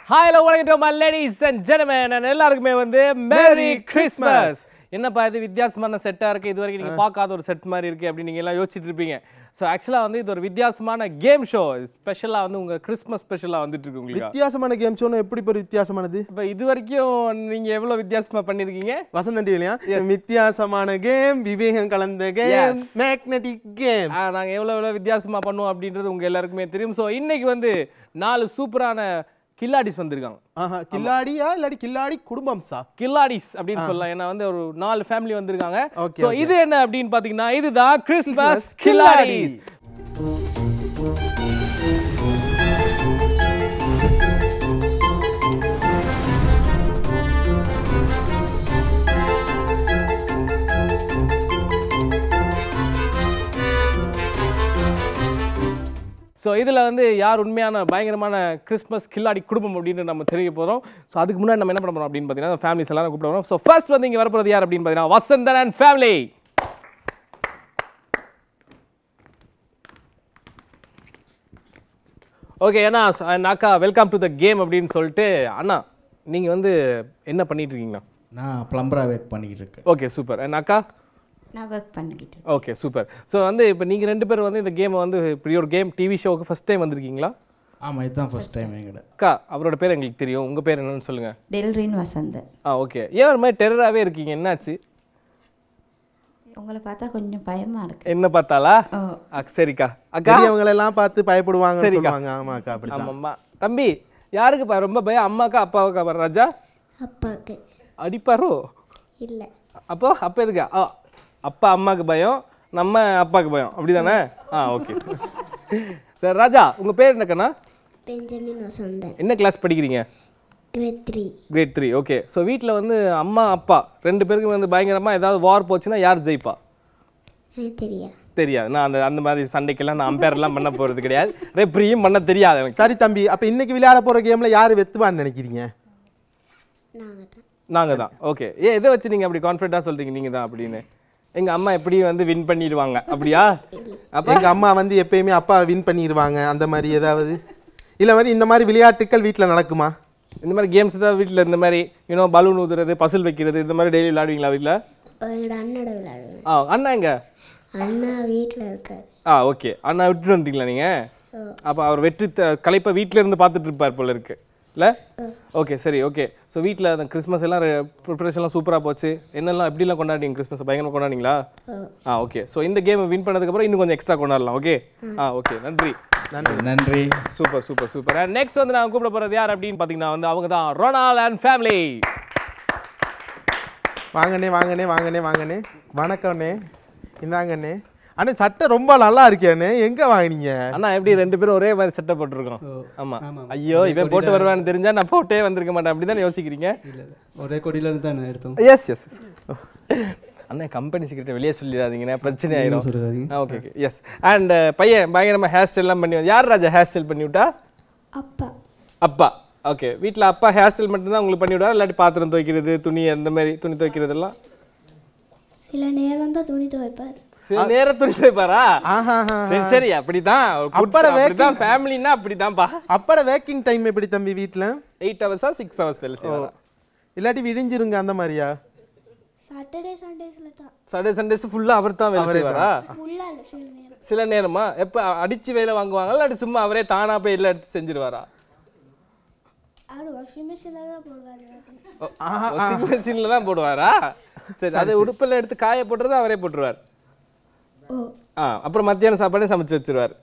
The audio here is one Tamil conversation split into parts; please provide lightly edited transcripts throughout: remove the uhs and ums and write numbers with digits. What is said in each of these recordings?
Hi, hello, welcome my ladies and gentlemen, and எல்லாருக்குமே வந்து Merry Christmas. என்னப்பா இது வித்தியாசமான செட்டா இருக்கு, இதுவரைக்கும் நீங்க பார்க்காத ஒரு செட் மாதிரி இருக்கு அப்படி நீங்க எல்லாம் யோசிச்சிட்டு இருப்பீங்க. சோ ஆக்சுவலா வந்து இது ஒரு வித்தியாசமான கேம் ஷோ. ஸ்பெஷலா வந்து உங்க கிறிஸ்மஸ் ஸ்பெஷலா வந்துட்டு இருக்கு உங்களுக்கு. வித்தியாசமான கேம் ஷோனா எப்படி ஒரு வித்தியாசமானது? இப்ப இதுவரைக்கும் நீங்க எவ்வளவு வித்தியாசமா பண்ணிருக்கீங்க? வசந்த் டிவிலயா வித்தியாசமான கேம், விவேகம் கலந்த கேம், மேக்னெட்டிக் கேம். நாங்க எவ்வளவு வித்தியாசமா பண்ணுவோம் அப்படின்றது உங்க எல்லாருக்குமே தெரியும். சோ இன்னைக்கு வந்து 4 சூப்பரான கில்லாடிஸ் வந்திருக்காங்க. கில்லாடியா இல்லாடி கில்லாடி குடும்பம்சா? கில்லாடிஸ் அப்படின்னு சொல்லலாம். ஏன்னா வந்து ஒரு 4 ஃபேமிலி வந்திருக்காங்க. சோ இது என்ன அப்படின்னு பாத்தீங்கன்னா இதுதான் கிறிஸ்மஸ் கில்லாடிஸ். ஸோ இதில் வந்து யார் உண்மையான பயங்கரமான கிறிஸ்மஸ் கில்லாடி குடும்பம் அப்படின்னு நம்ம தெரிய போகிறோம். ஸோ அதுக்கு முன்னாடி நம்ம என்ன பண்ண போகிறோம் அப்படின்னு பார்த்தீங்கன்னா ஃபேமிலிஸ் எல்லாரும் கூப்பிட போகிறோம். ஸோ ஃபர்ஸ்ட் வந்து இங்கே வரப்போகிறது யார் அப்படின்னு பார்த்தீங்கன்னா வசந்தன் அண்ட் ஃபேமிலி. ஓகே அண்ணா அக்கா வெல்கம் டு த கேம் அப்படின்னு சொல்லிட்டு அண்ணா நீங்கள் வந்து என்ன பண்ணிட்டு இருக்கீங்களா? நான் ப்ளம்பராக ஒர்க் பண்ணிக்கிட்டு இருக்கேன். Okay super. அண்ட் அக்கா? நான் ஒர்க் பண்ணிக்கிட்டு. Okay super. ஸோ வந்து இப்போ நீங்கள் 2 பேரும் வந்து இந்த கேமை வந்து இப்படி ஒரு கேம் டிவி ஷோவுக்கு ஃபர்ஸ்ட் டைம் வந்திருக்கீங்களா? ஆமாம், இதுதான் ஃபர்ஸ்ட் டைம் எங்கிட்ட. அக்கா அவரோட பேர் எங்களுக்கு தெரியும், உங்கள் பேர் என்னன்னு சொல்லுங்கள். டெல்ரின் வசந்தன். ஓகே. ஏன் ஒரு மாதிரி டெரராகவே இருக்கீங்க, என்னாச்சு? உங்களை பார்த்தா கொஞ்சம் பயமா இருக்கு. என்ன பார்த்தாலா? சரிக்கா. அக்கா அவங்களை எல்லாம் பார்த்து பயப்படுவாங்க. சொல்லுவாங்க. ஆமாக்கா அப்படி. ஆமாம்மா. தம்பி யாருக்கு ரொம்ப பயம், அம்மாக்கா அப்பாவுக்கா? ராஜா அப்பாவுக்கு. அடிப்பாரோ? இல்லை. அப்போ எதுக்கா? அப்பா அம்மாவுக்கு பயம், நம்ம அப்பாவுக்கு பயம், அப்படிதானே? Okay sir. ராஜா உங்கள் பேர் என்னக்கண்ணா? பெஞ்சமின் வசந்தன். என்ன கிளாஸ் படிக்கிறீங்க? கிரேட் 3. கிரேட் 3. ஓகே. ஸோ வீட்டில் வந்து அம்மா அப்பா 2 பேருக்கும் வந்து பயங்கரமாக ஏதாவது வார் போச்சுன்னா யார் ஜெயிப்பா? தெரியாது. நான் அந்த மாதிரி சண்டைக்கெல்லாம் நான் அம்பேர்லாம் பண்ண போகிறது கிடையாது, ரெப்ரியும் பண்ண தெரியாது எனக்கு. சரி தம்பி, அப்போ இன்னைக்கு விளையாட போகிற கேமில் யார் வெத்துவான்னு நினைக்கிறீங்க? நாங்கள் தான். ஓகே. எதை வச்சு நீங்கள் அப்படி கான்ஃபிடென்ட்டாக சொல்கிறீங்க நீங்கள் தான் அப்படின்னு? எங்கள் அம்மா எப்படி வந்து வின் பண்ணிடுவாங்க அப்படியா? அப்போ எங்கள் அம்மா வந்து எப்பயுமே அப்பா வின் பண்ணிடுவாங்க அந்த மாதிரி ஏதாவது இல்லை மாதிரி இந்த மாதிரி விளையாட்டுக்கள் வீட்டில் நடக்குமா? இந்த மாதிரி கேம்ஸ் ஏதாவது வீட்டில் இந்த மாதிரி பலூன் ஊதுறது, பசில் வைக்கிறது, இந்த மாதிரி டெய்லி விளையாடுவீங்களா வீட்டில்? அண்ணோட விளையாடுவேன். அண்ணா எங்க? அண்ணா வீட்டில் இருக்காரு. ஓகே. அண்ணா விட்டுட்டு வந்துட்டீங்களா நீங்கள்? அப்போ அவர் வெற்றி கலைப்பை வீட்டில் இருந்து பார்த்துட்டு இருப்பார் போல இருக்கு இல்லை? ஓகே சரி. ஓகே. ஸோ வீட்டில் அந்த கிறிஸ்மஸ் எல்லாம் ப்ரிப்பரேஷன்லாம் சூப்பராக போச்சு. என்னெல்லாம் எப்படிலாம் கொண்டாடிங்க கிறிஸ்மஸ்? பயங்கரமாக கொண்டாடிங்களா? ஓகே. ஸோ இந்த கேம் வின் பண்ணதுக்கப்புறம் இன்னும் கொஞ்சம் எக்ஸ்ட்ரா கொண்டாடலாம். ஓகே. ஓகே. நன்றி. நன்றி. Super super super. And next வந்து நான் கூப்பிட போகிறது யார் அப்படின்னு பார்த்தீங்கன்னா வந்து அவங்க தான் ரொனால்ட் அண்ட் ஃபேமிலி. வாங்கண்ணே வாங்கண்ணே வாங்கண்ணே வாங்கண்ணே. வணக்கம்ண்ணே. இந்தாங்கண்ணே. அண்ணே சட்டை ரொம்ப நல்லா இருக்கேண்ணே, எங்க வாங்கினீங்க? அண்ணா எப்படி 2 பேரும் ஒரே மாதிரி சட்டை போட்டுருக்கோம்? ஆமா. ஐயோ இவன் போட்டு வருவான்னு தெரிஞ்சா நான் போட்டே வந்திருக்க மாட்டேன் அப்படிதான் யோசிக்கிறீங்க? ஒரே கொடியில இருந்து தான் எடுத்தோம். Yes yes. அண்ணா கம்பெனி சீக்கிரட்டை வெளியே சொல்லிடாதீங்கண்ணே, பிரச்சனை ஆயிடும். Okay okay. எஸ். அண்ட் பையன் பயங்கரமா ஹேர் ஸ்டைல் எல்லாம் பண்ணி யார் ராஜா ஹேர் ஸ்டைல் பண்ணி விட்டா? அப்பா. அப்பா. ஓகே. வீட்டில் அப்பா ஹேர் ஸ்டைல் மட்டும்தான் உங்களுக்கு பண்ணி விடுவார், இல்லாட்டி பாத்திரம் துவைக்கிறது, துணி அந்த மாதிரி துணி துவைக்கிறதெல்லாம்? சில நேரம் தான் துணி துவைப்பார். சில நேரம் துணி துவைப்பாரா? சரி சரி. அப்படிதான் அப்படிதான் ஃபேமிலினா அப்படிதான்ப்பா. அப்பட வேக்கிங் டைம் எப்படி தம்பி வீட்டில்? 8 hours 6 hours வேலை செய்வாரா? இல்லாட்டி விடிஞ்சிருங்க அந்த மாதிரியா? சாட்டர்டே சண்டேஸ்ல தான். சாட்டர்டே சண்டேஸ் ஃபுல்லா அவர் தான் வேலை செய்வாரா? ஃபுல்லா இல்ல, சில நேரம். சில நேரமா? எப்ப அடிச்சு வேலை வாங்குவாங்களா இல்லாட்டி சும்மா அவரே தானா போய் எல்லாம் எடுத்து செஞ்சிருவாரா? அவர் வாஷிங் மிஷின்ல தான் போடுவாரு. வாஷிங் மிஷின்ல தான் போடுவாரா? சரி. அது உடுப்பெல்லாம் எடுத்து காய போட்டுறது அவரே போட்டுருவார். அப்புறம் மத்தியானம் சாப்பாடே சமைச்சு வச்சிருவார்,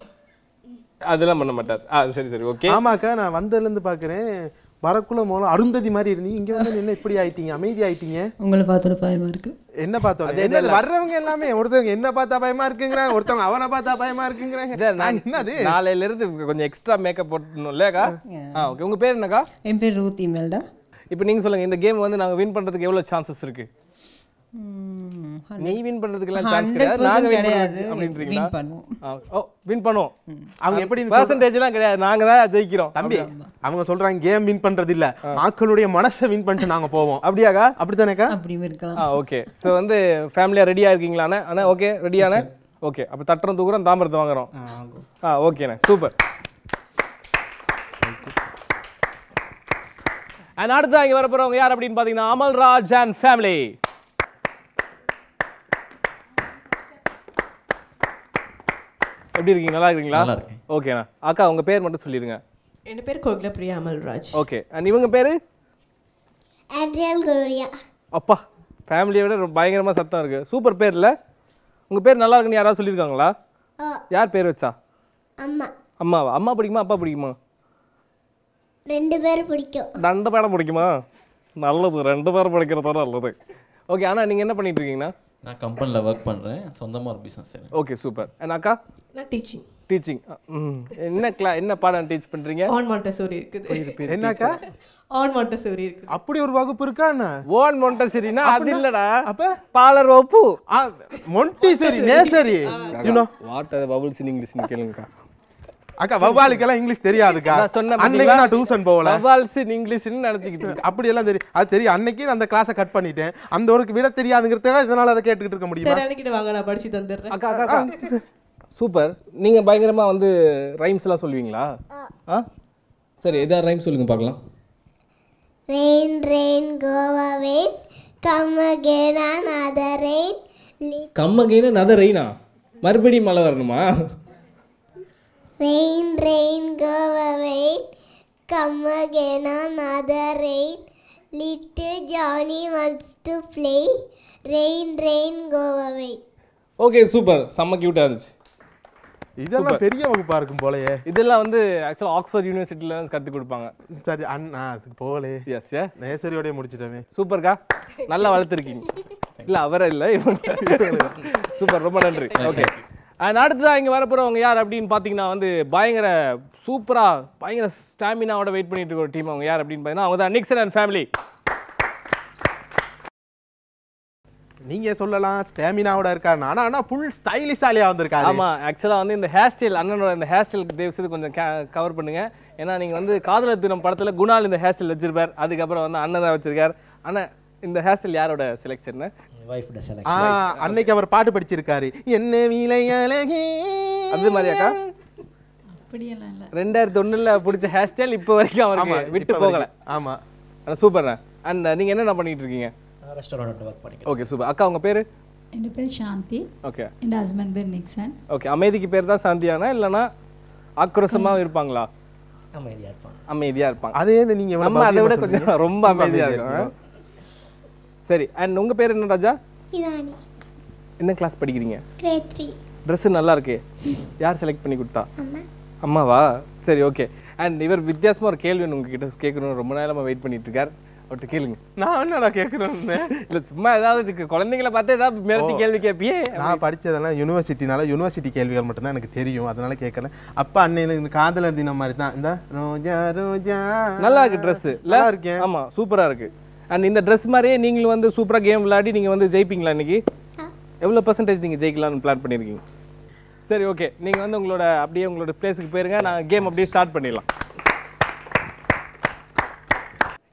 அதெல்லாம் பண்ண மாட்டார். சரி சரி. ஓகே. ஆமாக்கா, நான் வந்ததுலேருந்து பார்க்குறேன் வரக்குள்ள மூலம் அருந்ததி மாதிரி இருந்தீங்க, இங்கே வந்து என்ன இப்படி ஆயிட்டீங்க, அமைதி ஆயிட்டீங்க? உங்களை பார்த்தோட பயமா இருக்கு. என்ன பார்த்தோம்? என்ன வர்றவங்க எல்லாமே ஒருத்தவங்க என்ன பார்த்தா பயமா இருக்குங்கிறாங்க, ஒருத்தவங்க அவனை பார்த்தா பயமா இருக்குங்கிறாங்க. என்னது நாளையில இருந்து கொஞ்சம் எக்ஸ்ட்ரா மேக்கப் போட்டணும் இல்லையாக்கா? ஓகே. உங்க பேர் என்னக்கா? என் பேர் ரூத் இமேல்டா. இப்போ நீங்க சொல்லுங்க, இந்த கேம் வந்து நாங்க வின் பண்றதுக்கு எவ்வளவு சான்சஸ் இருக்கு? நீ வின் பண்றதுக்குலாம் சான்ஸ் கிடையாது, நாங்க கிடையாது அப்படின்றீங்களா? வின் பண்ணுவோம். வின் பண்ணுவோம். அவங்க எப்படி பெர்சன்டேஜ்லாம் கிடையாது, நாங்க தான் ஜெயிக்கிறோம். தம்பி அவங்க சொல்றாங்க கேம் வின் பண்றது இல்ல, மக்களுடைய மனசை வின் பண்ணிட்டு நாங்க போவோம். அப்படியாக்கா? அப்படித்தானேக்கா? அப்படியும் இருக்கலாம். ஓகே. ஸோ வந்து ஃபேமிலியா ரெடியா இருக்கீங்களாண்ணே? அண்ணா ஓகே ரெடியாண்ணே? ஓகே. அப்போ தட்டுறோம் தூக்குறோம் தாம்பரத்தை வாங்குறோம். ஓகேண்ணே சூப்பர். அண்ட் அடுத்து இங்க வர போறவங்க யார் அப்படின்னு பாத்தீங்கன்னா அமல்ராஜ் அண்ட் ஃபேமிலி. எப்படி இருக்கீங்க? நல்லா இருக்கீங்களா? நல்லா இருக்கேன். ஓகேண்ணா. அக்கா உங்க பேர் மட்டும் சொல்லிருங்க. என் பேர் கோகிலா பிரியா அமல்ராஜ். ஓகே. அண்ட் இவங்க பேரு ஆட்ரியல் குரோரியா. அப்பா ஃபேமிலியை விட பயங்கரமா சத்தம் இருக்கு. சூப்பர் பேர் இல்ல? உங்க பேர் நல்லா இருக்குன்னு யாராவது சொல்லியிருக்காங்களா? யார் பேர் வச்சா? அம்மா. அம்மாவா? அம்மா பிடிக்குமா அப்பா பிடிக்குமா? 2 பேரும் பிடிக்கும். 2 பேரும் பிடிக்குமா? நல்லது, 2 பேரும் பிடிக்கிறதோட நல்லது. ஓகே. ஆனால் நீங்கள் என்ன பண்ணிட்டு இருக்கீங்கன்னா? நான் கம்பெனியில் ஒர்க் பண்ணுறேன், சொந்தமாக ஒரு பிஸ்னஸ் செய்கிறேன். Okay super. அண்ட் அக்கா? நான் டீச்சிங். டீச்சிங். என்ன பாடம் டீச் பண்ணுறீங்க? ஆன் மாண்டசோரி இருக்குது. என்னக்கா? ஆன் மாண்டசோரி இருக்குது. அப்படி ஒரு வகுப்பு இருக்கா என்ன? ஓன் மொண்டசரினா அது இல்லடா. அப்ப பாலர் வகுப்பு. Montessori nursery. You know what are bubbles in English கேளுங்கக்கா. அக்கா வவ்வாலுக்கெல்லாம் இங்கிலீஷ் தெரியாதுக்கா. நான் சொன்ன அன்னைக்கு நான் டியூஷன் போகல. பபிள்ஸ் இன் இங்கிலீஷ்னு நினைச்சிக்கிட்டு இருக்கேன். அப்படி எல்லாம் தெரியும். அது தெரியும். அன்னைக்கு நான் அந்த கிளாஸை கட் பண்ணிட்டேன். அந்த ஒரு விட தெரியாதுங்கிறதுக்காக இதனால அதை கேட்டுக்கிட்டு இருக்க முடியுமா? சரி அன்னைக்கிட்ட வாங்க, நான் படிச்சு தந்துடுறேன். அக்கா அக்கா சூப்பர். நீங்க பயங்கரமா வந்து ரைம்ஸ் எல்லாம் சொல்லுவீங்களா? சரி ஏதாவது ரைம் சொல்லுங்க பார்க்கலாம். Rain, rain, go away. Come again another rain. கம்மகைன்னு நத ரெயினா மறுபடியும் மழை வரணுமா? Rain, rain, go away. Come again another rain. Little Johnny wants to play. Rain, rain, go away. Okay super. செம்ம கியூட்டாக இருந்துச்சு. இதெல்லாம் பெரிய வகுப்பா இருக்கும் போலயே. இதெல்லாம் வந்து ஆக்சுவலாக ஆக்ஸ்ஃபோர்ட் யூனிவர்சிட்டியில் வந்து கற்றுக் கொடுப்பாங்க. சரி அண்ணா அதுக்கு போகலே. S A நேசரியோடய முடிச்சிட்டமே. சூப்பர்க்கா, நல்லா வளர்த்துருக்கீங்க. இல்லை அவரை இல்லை இவங்க. சூப்பர், ரொம்ப நன்றி. ஓகே. அண்ட் அடுத்ததான் இங்கே வரப்போகிறவங்க யார் அப்படின்னு பார்த்தீங்கன்னா வந்து பயங்கர சூப்பராக பயங்கர ஸ்டாமினாவோட வெயிட் பண்ணிட்டு இருக்க ஒரு டீம். அவங்க யார் அப்படின்னு பார்த்தீங்கன்னா அவங்க தான் நிக்சன் அண்ட் ஃபேமிலி. நீங்க சொல்லலாம் ஸ்டாமினாவோட இருக்காரு. ஆனா ஃபுல் ஸ்டைலிஷாலியா வந்திருக்காரு. ஆமா, ஆக்சுவலா வந்து இந்த ஹேர் ஸ்டைல் அண்ணனோட இந்த ஹேர் ஸ்டைல் தயவு செய்து கொஞ்சம் கவர் பண்ணுங்க. ஏன்னா நீங்க வந்து காதலர் தினம் படத்துல குணால் இந்த ஹேர் ஸ்டைல் வச்சிருப்பார். அதுக்கப்புறம் வந்து அண்ணன் தான் வச்சிருக்காரு. ஆனா இந்த ஹேர் ஸ்டைல் யாரோட செலக்ஷன்? வைஃபோட செலக்ஷன். அன்னைக்கு அவர் பாட்டு படிச்சிருக்காரு, என்ன வீலை அழகே. அது மாதிரியாக்கா? அப்படியெல்லாம் இல்லை. 2001ல பிடிச்ச ஹேர் ஸ்டைல் இப்போ வரைக்கும் அவருக்கு விட்டு போகல. ஆமா சூப்பர். அண்ட் நீங்க என்ன பண்ணிட்டு இருக்கீங்க? ரெஸ்டாரண்ட் ஒர்க் பண்ணிக்கிறேன். Okay super. அக்கா உங்க பேரு? என் பேர் சாந்தி. ஓகே. என் ஹஸ்பண்ட் பேர் நிக்சன். ஓகே. அமைதிக்கு பேர் தான் சாந்தியானா இல்லைன்னா ஆக்ரோஷமா இருப்பாங்களா? அமைதியா இருப்பாங்க. அமைதியா இருப்பாங்க. அதே நீங்க நம்ம அதை விட கொஞ்சம் ரொம்ப அமைதியா இருக்கும். சரி. அண்ட் உங்க பேர் என்ன ராஜா? இவானி. என்ன கிளாஸ் படிக்கிறீங்க? Grade 3. ட்ரெஸ் நல்லா இருக்கே. யார் செலக்ட் பண்ணி கொடுத்தா? அம்மா. அம்மாவா? சரி ஓகே. அண்ட் இவர் வித்தியாசமா ஒரு கேள்வி உங்ககிட்ட கேட்கணும் ரொம்ப நேரமா வெயிட் பண்ணிட்டு இருக்கார். அவர்கிட்ட கேளுங்க. நான் என்னடா கேட்கணும்? இல்ல சும்மா ஏதாவது குழந்தைங்களை பார்த்து ஏதாவது மிரட்டி கேள்வி கேட்பியே. நான் படிச்சதெல்லாம் யூனிவர்சிட்டினால யூனிவர்சிட்டி கேள்விகள் மட்டும் தான் எனக்கு தெரியும். அதனால கேட்கல. அப்பா அண்ணன் இந்த காதலர் தினம் மாதிரி தான். இந்த ரோஜா ரோஜா நல்லா இருக்கு ட்ரெஸ். நல்லா இருக்கேன். ஆமா சூப்பரா இருக்கு. அண்ட் இந்த ட்ரெஸ் மாதிரியே நீங்களும் வந்து சூப்பரா கேம் விளையாடி நீங்க வந்து ஜெயிப்பீங்களா இன்னைக்கு? எவ்வளவு பெர்சன்டேஜ் நீங்க ஜெயிக்கலாம்னு பிளான் பண்ணிருக்கீங்க? சரி ஓகே. நீங்க வந்து உங்களோட அப்படியே உங்களோட பிளேஸ்க்கு போயிருங்க. நான் கேம் அப்படியே ஸ்டார்ட் பண்ணிடலாம்.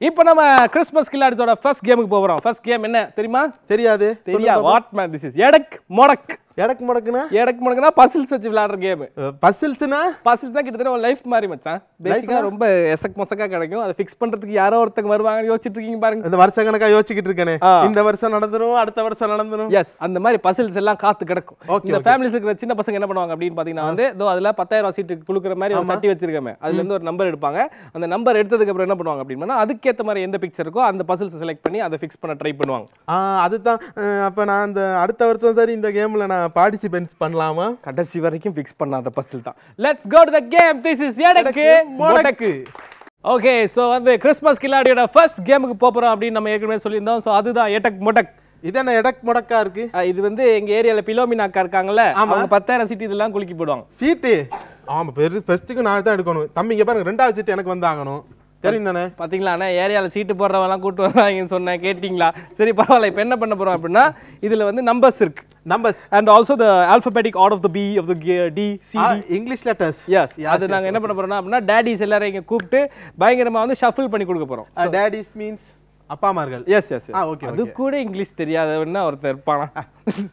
இப்போ நம்ம கிறிஸ்மஸ் கில்லாடிஸோட ஃபர்ஸ்ட் கேமுக்கு போறோம். ஃபர்ஸ்ட் கேம் என்ன தெரியுமா? தெரியாது. வாட் மேன் திஸ் இஸ் எடக் மொடக். எடக் மொடக்குனா? எடக் மொடக்குனா பசில்ஸ் வச்சு விளையாடுற கேம். பசில்ஸ்னா? பசில்ஸ் தான் கிட்டத்தட்ட ஒரு லைஃப் மாதிரி மச்சான். பேசிக்கா ரொம்ப எசக் மொசக்கா கிடைக்கும். அதை ஃபிக்ஸ் பண்றதுக்கு யாரோ ஒருத்தங்க வருவாங்க யோசிச்சிட்டு இருக்கீங்க பாருங்க. இந்த வருஷ கணக்கா யோசிச்சுக்கிட்டு இருக்கேனே. இந்த வருஷம் நடந்துரும், அடுத்த வருஷம் நடந்துரும். எஸ், அந்த மாதிரி பசில்ஸ் எல்லாம் காத்து கிடக்கும். இந்த ஃபேமிலிஸ் இருக்கிற சின்ன பசங்க என்ன பண்ணுவாங்க அப்படின்னு பாத்தீங்கன்னா வந்து இதோ அதுல 10,000 சீட்டுக்கு குளுக்குற மாதிரி ஒரு சட்டி வச்சிருக்கேன். அதுல இருந்து ஒரு நம்பர் எடுப்பாங்க. அந்த நம்பர் எடுத்ததுக்கு அப்புறம் என்ன பண்ணுவாங்க அப்படின்னா அதுக்கேற்ற மாதிரி எந்த பிக்சர் இருக்கோ அந்த பசில்ஸ் செலக்ட் பண்ணி அதை ஃபிக்ஸ் பண்ண ட்ரை பண்ணுவாங்க. அதுதான். அப்ப நான் அந்த அடுத்த வருஷம் சரி இந்த கேம்ல நான் பார்ட்டிசிபேட் பண்ணலாமா? கடைசி வரைக்கும் ஃபிக்ஸ் பண்ணாத பசில் தான். Let's go to the game. This is எடக்கு மொடக்கு. ஓகே, சோ வந்து கிறிஸ்மஸ் கில்லாடியோட ஃபர்ஸ்ட் கேமுக்கு போறோம் அப்படின்னு நம்ம ஏற்கனவே சொல்லியிருந்தோம். சோ அதுதான் எடக் மொடக். இது என்ன எடக் மொடக்கா இருக்கு? இது வந்து எங்க ஏரியால பிலோமினா அக்கா இருக்காங்கல்ல, அவங்க 10,000 சீட் இதெல்லாம் குலுக்கி போடுவாங்க. சீட்டு? ஆமா, ஃபர்ஸ்ட்டுக்கு நான் தான் எடுக்கணும். தம்பிங்க பாருங்க, ரெண்டாவது சீட் எனக்கு வந்து ஆகணும். தெரியும் தானே? பாத்தீங்களா அண்ணா, ஏரியால சீட்டு போடுறவெல்லாம் கூட்டு வராங்கன்னு சொன்னேன், கேட்டீங்களா? சரி பரவாயில்ல. இப்போ என்ன பண்ண போறோம் அப்படின்னா இதுல வந்து நம்பர்ஸ் இருக்கு. Numbers and also the alphabetic order of the B of the D C D English letters. Yes, அது நாங்க என்ன பண்ண போறோம்னா அப்படின்னா டாடிஸ் எல்லாரும் இங்க கூப்பிட்டு பயங்கரமா வந்து ஷஃபிள் பண்ணி கொடுக்க போறோம். டாடிஸ் மீன்ஸ் அப்பாமார்கள். Yes yes. ஓகே. அது கூட இங்கிலீஷ் தெரியாதவன்னா ஒருத்தர் இருப்பானா?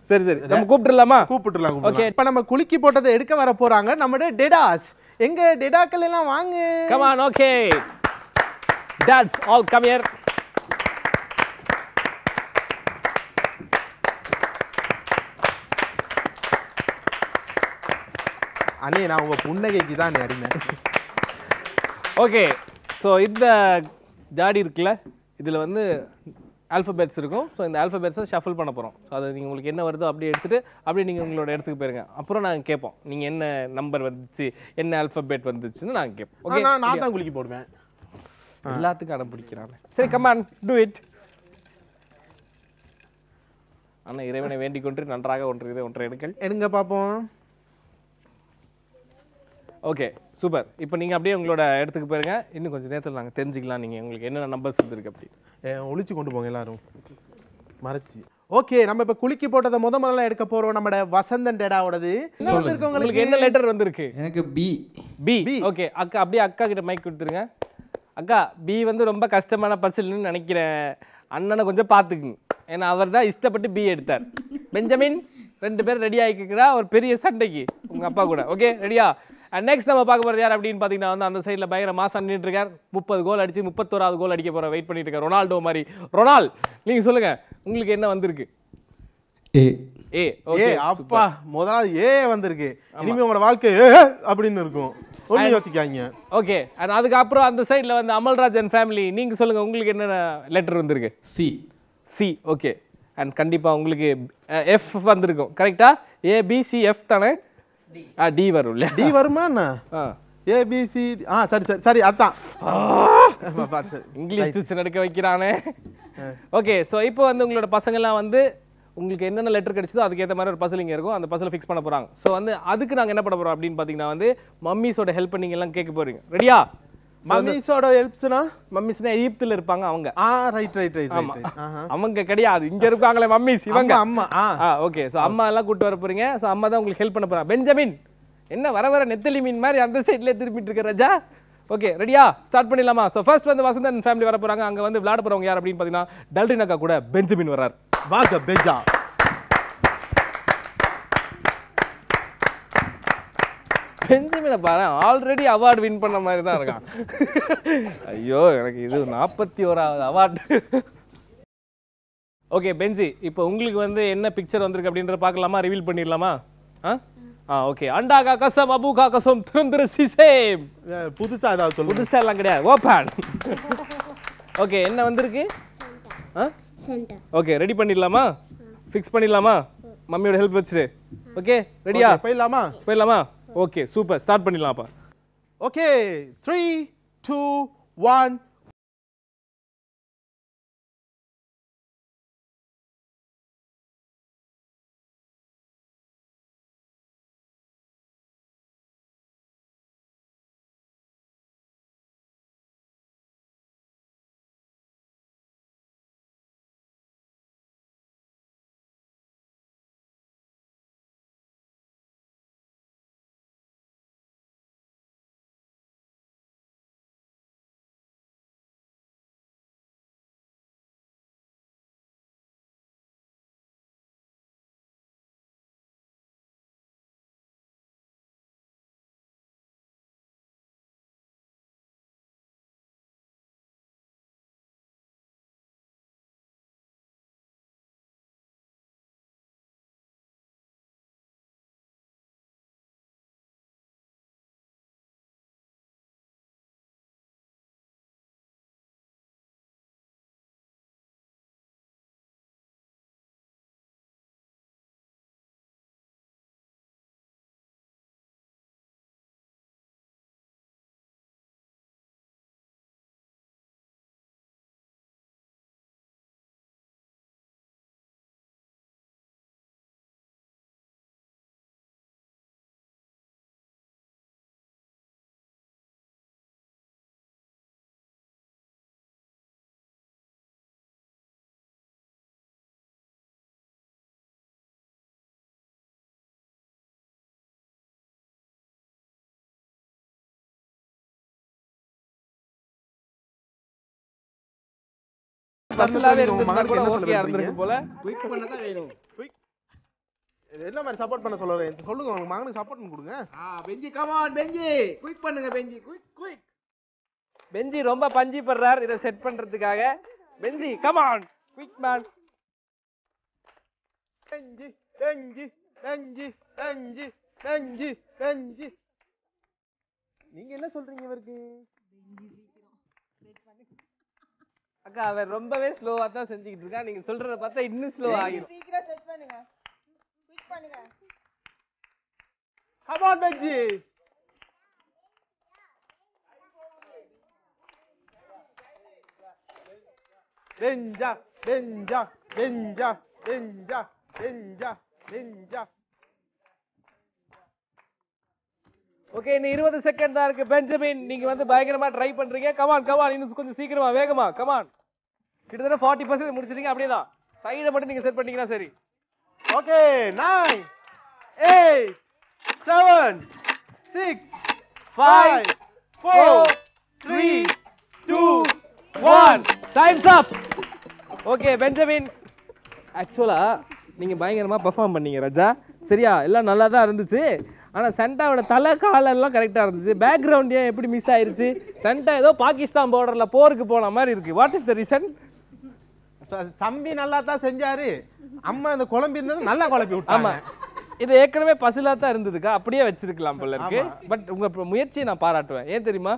சரி சரி, நம்ம கூப்பிட்டுலாமா? கூப்பிட்டுலாம். ஓகே, இப்போ நம்ம குலுக்கி போட்டதை எடுக்க வர போறாங்க நம்மளோட டெடாஸ். எங்க டெடாக்கள் எல்லாம் வாங்க. Come on. Okay, Dads, all come here. அண்ணே நான் உங்க புன்னகைக்கு தான் அடிமை. ஓகே, ஸோ இந்த ஜாடி இருக்குல்ல, இதில் வந்து ஆல்ஃபபெட்ஸ் இருக்கும். ஸோ இந்த ஆல்ஃபபெட்ஸை ஷஃபிள் பண்ண போகிறோம். ஸோ அது நீங்கள் உங்களுக்கு என்ன வருதோ அப்படியே எடுத்துகிட்டு அப்படியே நீங்கள் உங்களோட இடத்துக்கு போயிருங்க. அப்புறம் நாங்கள் கேட்போம் நீங்கள் என்ன நம்பர் வந்துச்சு, என்ன ஆல்ஃபபெட் வந்துச்சுன்னு நாங்கள் கேட்போம். ஓகே, நான் தான் குலுக்கி போடுவேன். எல்லாத்துக்கும் அடம் பிடிக்கிறாங்க. சரி, கமான் டூ இட். ஆனால் இறைவனை வேண்டிக் கொண்டு நன்றாக ஒன்றை எடுங்கள். எடுங்க பார்ப்போம். Okay, super. இப்போ நீங்கள் அப்படியே உங்களோட இடத்துக்கு போயிருங்க. இன்னும் கொஞ்சம் நேரத்தில் நாங்கள் தெரிஞ்சுக்கலாம் நீங்கள் உங்களுக்கு என்னென்ன நம்பர்ஸ் வந்துருக்கு அப்படி. ஒளிச்சு கொண்டு போங்க எல்லாரும் மறைச்சி. ஓகே, நம்ம இப்போ குலுக்கி போட்டதை முதல்ல எடுக்க போகிறோம். நம்மட வசந்தன் டேடாவோடது. உங்களுக்கு என்ன லெட்டர் வந்திருக்கு? எனக்கு பி. பி. ஓகே, அக்கா அப்படியே அக்கா கிட்ட மைக் கொடுத்துருங்க. அக்கா, பி வந்து ரொம்ப கஷ்டமான பசில்னு நினைக்கிறேன். அண்ணனை கொஞ்சம் பார்த்துக்குங்க. ஏன்னா அவர் தான் இஷ்டப்பட்டு பி எடுத்தார். பெஞ்சமின் 2 பேர் ரெடி ஆகிக்கிறா ஒரு பெரிய சண்டைக்கு உங்கள் அப்பா கூட. ஓகே, ரெடியா? அண்ட் நெக்ஸ்ட் நம்ம பார்க்க போகிறது யார் அப்படின்னு பார்த்தீங்கன்னா வந்து அந்த சைடில் பயங்கர மாசம் நின்றுட்டு இருக்கார். 30 கோல் அடிச்சு 31வது கோல் அடிக்க போகிற வெயிட் பண்ணிட்டு இருக்கார். ரொனால்டோ மாதிரி. ரொனால், நீங்கள் சொல்லுங்கள் உங்களுக்கு என்ன வந்திருக்கு? ஏ. ஏ. ஏ ஓகே, அப்பா, முதலாவது ஏ வந்திருக்கு. இனிமே உங்களோட வாழ்க்கை ஏ அப்படின்னு இருக்கும். ஒண்ணு யோசிக்காங்க. ஓகே, அண்ட் அதுக்கப்புறம் அந்த சைடில் வந்து அமல்ராஜ் அண்ட் ஃபேமிலி, நீங்கள் சொல்லுங்கள் உங்களுக்கு என்ன லெட்டர் வந்திருக்கு? சி. சி. ஓகே, அண்ட் கண்டிப்பாக உங்களுக்கு எஃப் வந்திருக்கும். கரெக்டா? ஏபிசிஎஃப் தானே? டி வரும் இல்லையா? டி வருமா என்ன? ஏபிசி. சரி சரி சரி, அதான் இங்கிலீஷ் டியூஷன் எடுக்க வைக்கிறானே. ஓகே, ஸோ இப்போ வந்து உங்களோட பசங்கள்லாம் வந்து உங்களுக்கு என்னென்ன லெட்டர் கிடைச்சதோ அதுக்கேற்ற மாதிரி ஒரு பசில் இங்கே இருக்கும். அந்த பசிலை ஃபிக்ஸ் பண்ண போகிறாங்க. ஸோ வந்து அதுக்கு நாங்கள் என்ன பண்ண போகிறோம் அப்படின்னு பார்த்தீங்கன்னா வந்து மம்மிஸோட ஹெல்ப் நீங்கள் எல்லாம் கேட்க போகிறீங்க. ரெடியா? மம்மிஸோட ஹெல்ப்ஸ்னா? மம்மிஸ்னா ஈப்தில் இருப்பாங்க அவங்க. Right right right. ஆமா, அவங்க கிடையாது, இங்க இருக்காங்களே மம்மிஸ் இவங்க. அம்மா. ஓகே, சோ அம்மா எல்லாம் கூட்டி வர போறீங்க. சோ அம்மா தான் உங்களுக்கு ஹெல்ப் பண்ண போறாங்க. பெஞ்சமின் என்ன வர நெத்தலி மீன் மாதிரி அந்த சைடுல திரும்பிட்டு இருக்க ராஜா. ஓகே, ரெடியா? ஸ்டார்ட் பண்ணிடலாமா? சோ ஃபர்ஸ்ட் வந்து வசந்தன் ஃபேமிலி வர போறாங்க. அங்க வந்து விளையாட போறவங்க யார் அப்படின்னு பாத்தீங்கன்னா டல்டின் அக்கா கூட பெஞ்சமின் வரார். வாங்க பெஞ்சா. பெஞ்சமினை பாரு, ஆல்ரெடி அவார்டு வின் பண்ண மாதிரி தான் இருக்கான். ஐயோ, எனக்கு இது 41வது அவார்டு. ஓகே பெஞ்சி, இப்போ உங்களுக்கு வந்து என்ன பிக்சர் வந்திருக்கு அப்படின்றத பார்க்கலாமா? ரிவீல் பண்ணிடலாமா? ஓகே. அண்டா கா கசம் அபு கா கசம் திறந்திர சிசேம். புதுசா ஏதாவது சொல்லுங்க. புதுசா எல்லாம் கிடையாது, ஓபன். ஓகே, என்ன வந்திருக்கு? சென்டர். ஓகே, ரெடி பண்ணிடலாமா? ஃபிக்ஸ் பண்ணிடலாமா? மம்மியோட ஹெல்ப் வச்சுட்டு. ஓகே, ரெடியா? போயிடலாமா? Okay, super. ஸ்டார்ட் பண்ணிடலாம் அப்ப. ஓகே, 3 2 1. பஸ்லாவே இருந்தா கூட ஓகேயா இருந்திருக்கு போல. குயிக் பண்ண தான் வேணும். குயிக் என்ன மாதிரி சப்போர்ட் பண்ண சொல்றேன் சொல்லுங்க. உங்க மகனுக்கு சப்போர்ட் பண்ணி கொடுங்க. பெஞ்சி கம் ஆன் பெஞ்சி, குயிக் பண்ணுங்க பெஞ்சி, குயிக் குயிக். பெஞ்சி ரொம்ப பஞ்சி பண்றார் இதை செட் பண்றதுக்காக. பெஞ்சி கம் ஆன் குயிக் மேன். பெஞ்சி பெஞ்சி பெஞ்சி பெஞ்சி பெஞ்சி பெஞ்சி. நீங்க என்ன சொல்றீங்க இவருக்கு? அக்கா அவர் ரொம்பவே ஸ்லோவா தான் செஞ்சுக்கிட்டு இருக்கா. நீங்க சொல்றத பார்த்தா இன்னும் ஸ்லோ ஆகிடும். சீக்கிரம் செட் பண்ணுங்க. குயிக் பண்ணுங்க. கம் ஆன் பெஞ்சி. பெஞ்சா பெஞ்சா பெஞ்சா பெஞ்சா பெஞ்சா பெஞ்சா. ஓகே இன்னும் 20 செகண்ட் தான் இருக்கு. பெஞ்சமின் நீங்க வந்து பயங்கரமா ட்ரை பண்றீங்க. கமான் கமான் இன்னும் கொஞ்சம் சீக்கிரமா வேகமா கமான். கிட்டத்தட்ட 40% முடிச்சிட்டீங்க. அப்படியே தான் சைடை மட்டும் நீங்க செட் பண்ணீங்கன்னா சரி. ஓகே 9 8 7 6 5 4 3 2 1 டைம்ஸ் அப். ஓகே பெஞ்சமின் ஆக்சுவலா நீங்க பயங்கரமா பெர்ஃபார்ம் பண்ணீங்க ராஜா. சரியா எல்லாம் நல்லா தான் இருந்துச்சு. ஆனா சண்டாவோட தலை காலெல்லாம் கரெக்டா இருந்துச்சு. பேக்ரவுண்ட் ஏன் எப்படி மிஸ் ஆயிருச்சு? சண்டா ஏதோ பாகிஸ்தான் பார்டர்ல போருக்கு போன மாதிரி இருக்கு. What is the reason? தம்பி நல்லா தான் செஞ்சாரு. அம்மா இந்த குழம்பு இருந்தது நல்லா குழப்பி ஆமா விட்டாங்க. இது ஏற்கனவே பசிலா தான் இருந்ததுக்கா. அப்படியே வச்சிருக்கலாம் போல இருக்கு. பட் உங்க முயற்சியை நான் பாராட்டுவேன். ஏன் தெரியுமா?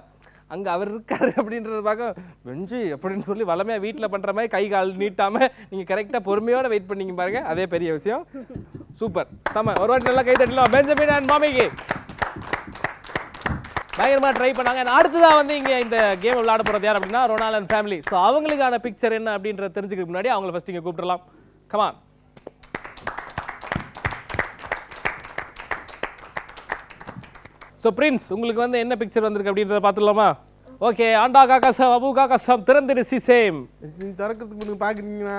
அங்க அவர் இருக்காரு அப்படின்றத பார்க்க வெஞ்சு அப்படின்னு சொல்லி வளமையா வீட்டுல பண்ற மாதிரி கை கால் நீட்டாம நீங்க கரெக்டா பொறுமையோட வெயிட் பண்ணீங்க பாருங்க. அதே பெரிய விஷயம். சூப்பர் செம. ஒரு வாட்டி நல்லா கை தட்டலாம் பெஞ்சமின் அண்ட் மாமிக்கு. பயங்கரமா ட்ரை பண்ணாங்க. அடுத்ததா வந்து இங்க இந்த கேம் விளையாட போறது யார் அப்படின்னா ரொனால்ட் அண்ட் ஃபேமிலி. ஸோ அவங்களுக்கான பிக்சர் என்ன அப்படின்றத தெரிஞ்சுக்கிறதுக்கு முன்னாடி அவங்களை ஃபர்ஸ்ட் இங்க கூப்பிடலாம். கமான். ஸோ பிரின்ஸ் உங்களுக்கு வந்து என்ன பிக்சர் வந்திருக்கு அப்படின்றத பார்த்துடலாமா? ஓகே ஆண்டா காக்காசம் அபு காக்காசம் திறந்துடு சிசேம். திறக்கிறதுக்கு முன்னாடி பாக்குறீங்களா?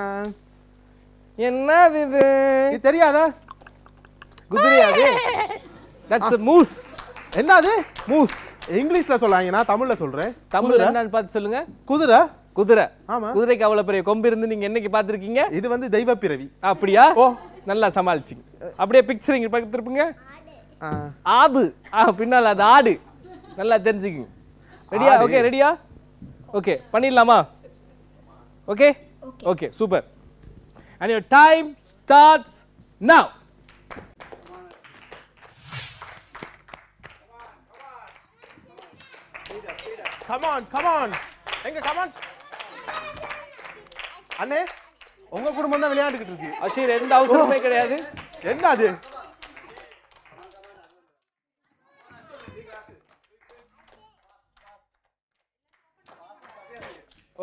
என்னது இது? இது தெரியாதா? குதிரையா அது? That's moose. என்னது? மூஸ். இங்கிலீஷ்ல சொல்லாங்க, நான் தமிழ்ல சொல்றேன். தமிழ்ல என்னன்னு பார்த்து சொல்லுங்க. குதிரை. குதிரை. ஆமா. குதிரைக்கு அவ்வளவு பெரிய கொம்பு இருந்து நீங்க என்னைக்கு பார்த்திருக்கீங்க? இது வந்து தெய்வ பிறவி. அப்படியா? ஓ நல்லா சமாளிச்சிங்க. அப்படியே பிக்சர் இங்க பார்த்துருப்பீங்க. ஆ. ஆடு. பின்னால அது ஆடு. நல்லா தெரிஞ்சுக்குங்க. ரெடியா? ஓகே ரெடியா? ஓகே பண்ணிடலாமா? Okay okay super. And your time starts now. Come on, come on. எங்க come on. அண்ணே உங்க குடும்பம் தான் விளையாண்டுக்கிட்டு இருக்கு. அஷீர் எந்த அவசரமே கிடையாது. என்ன அது?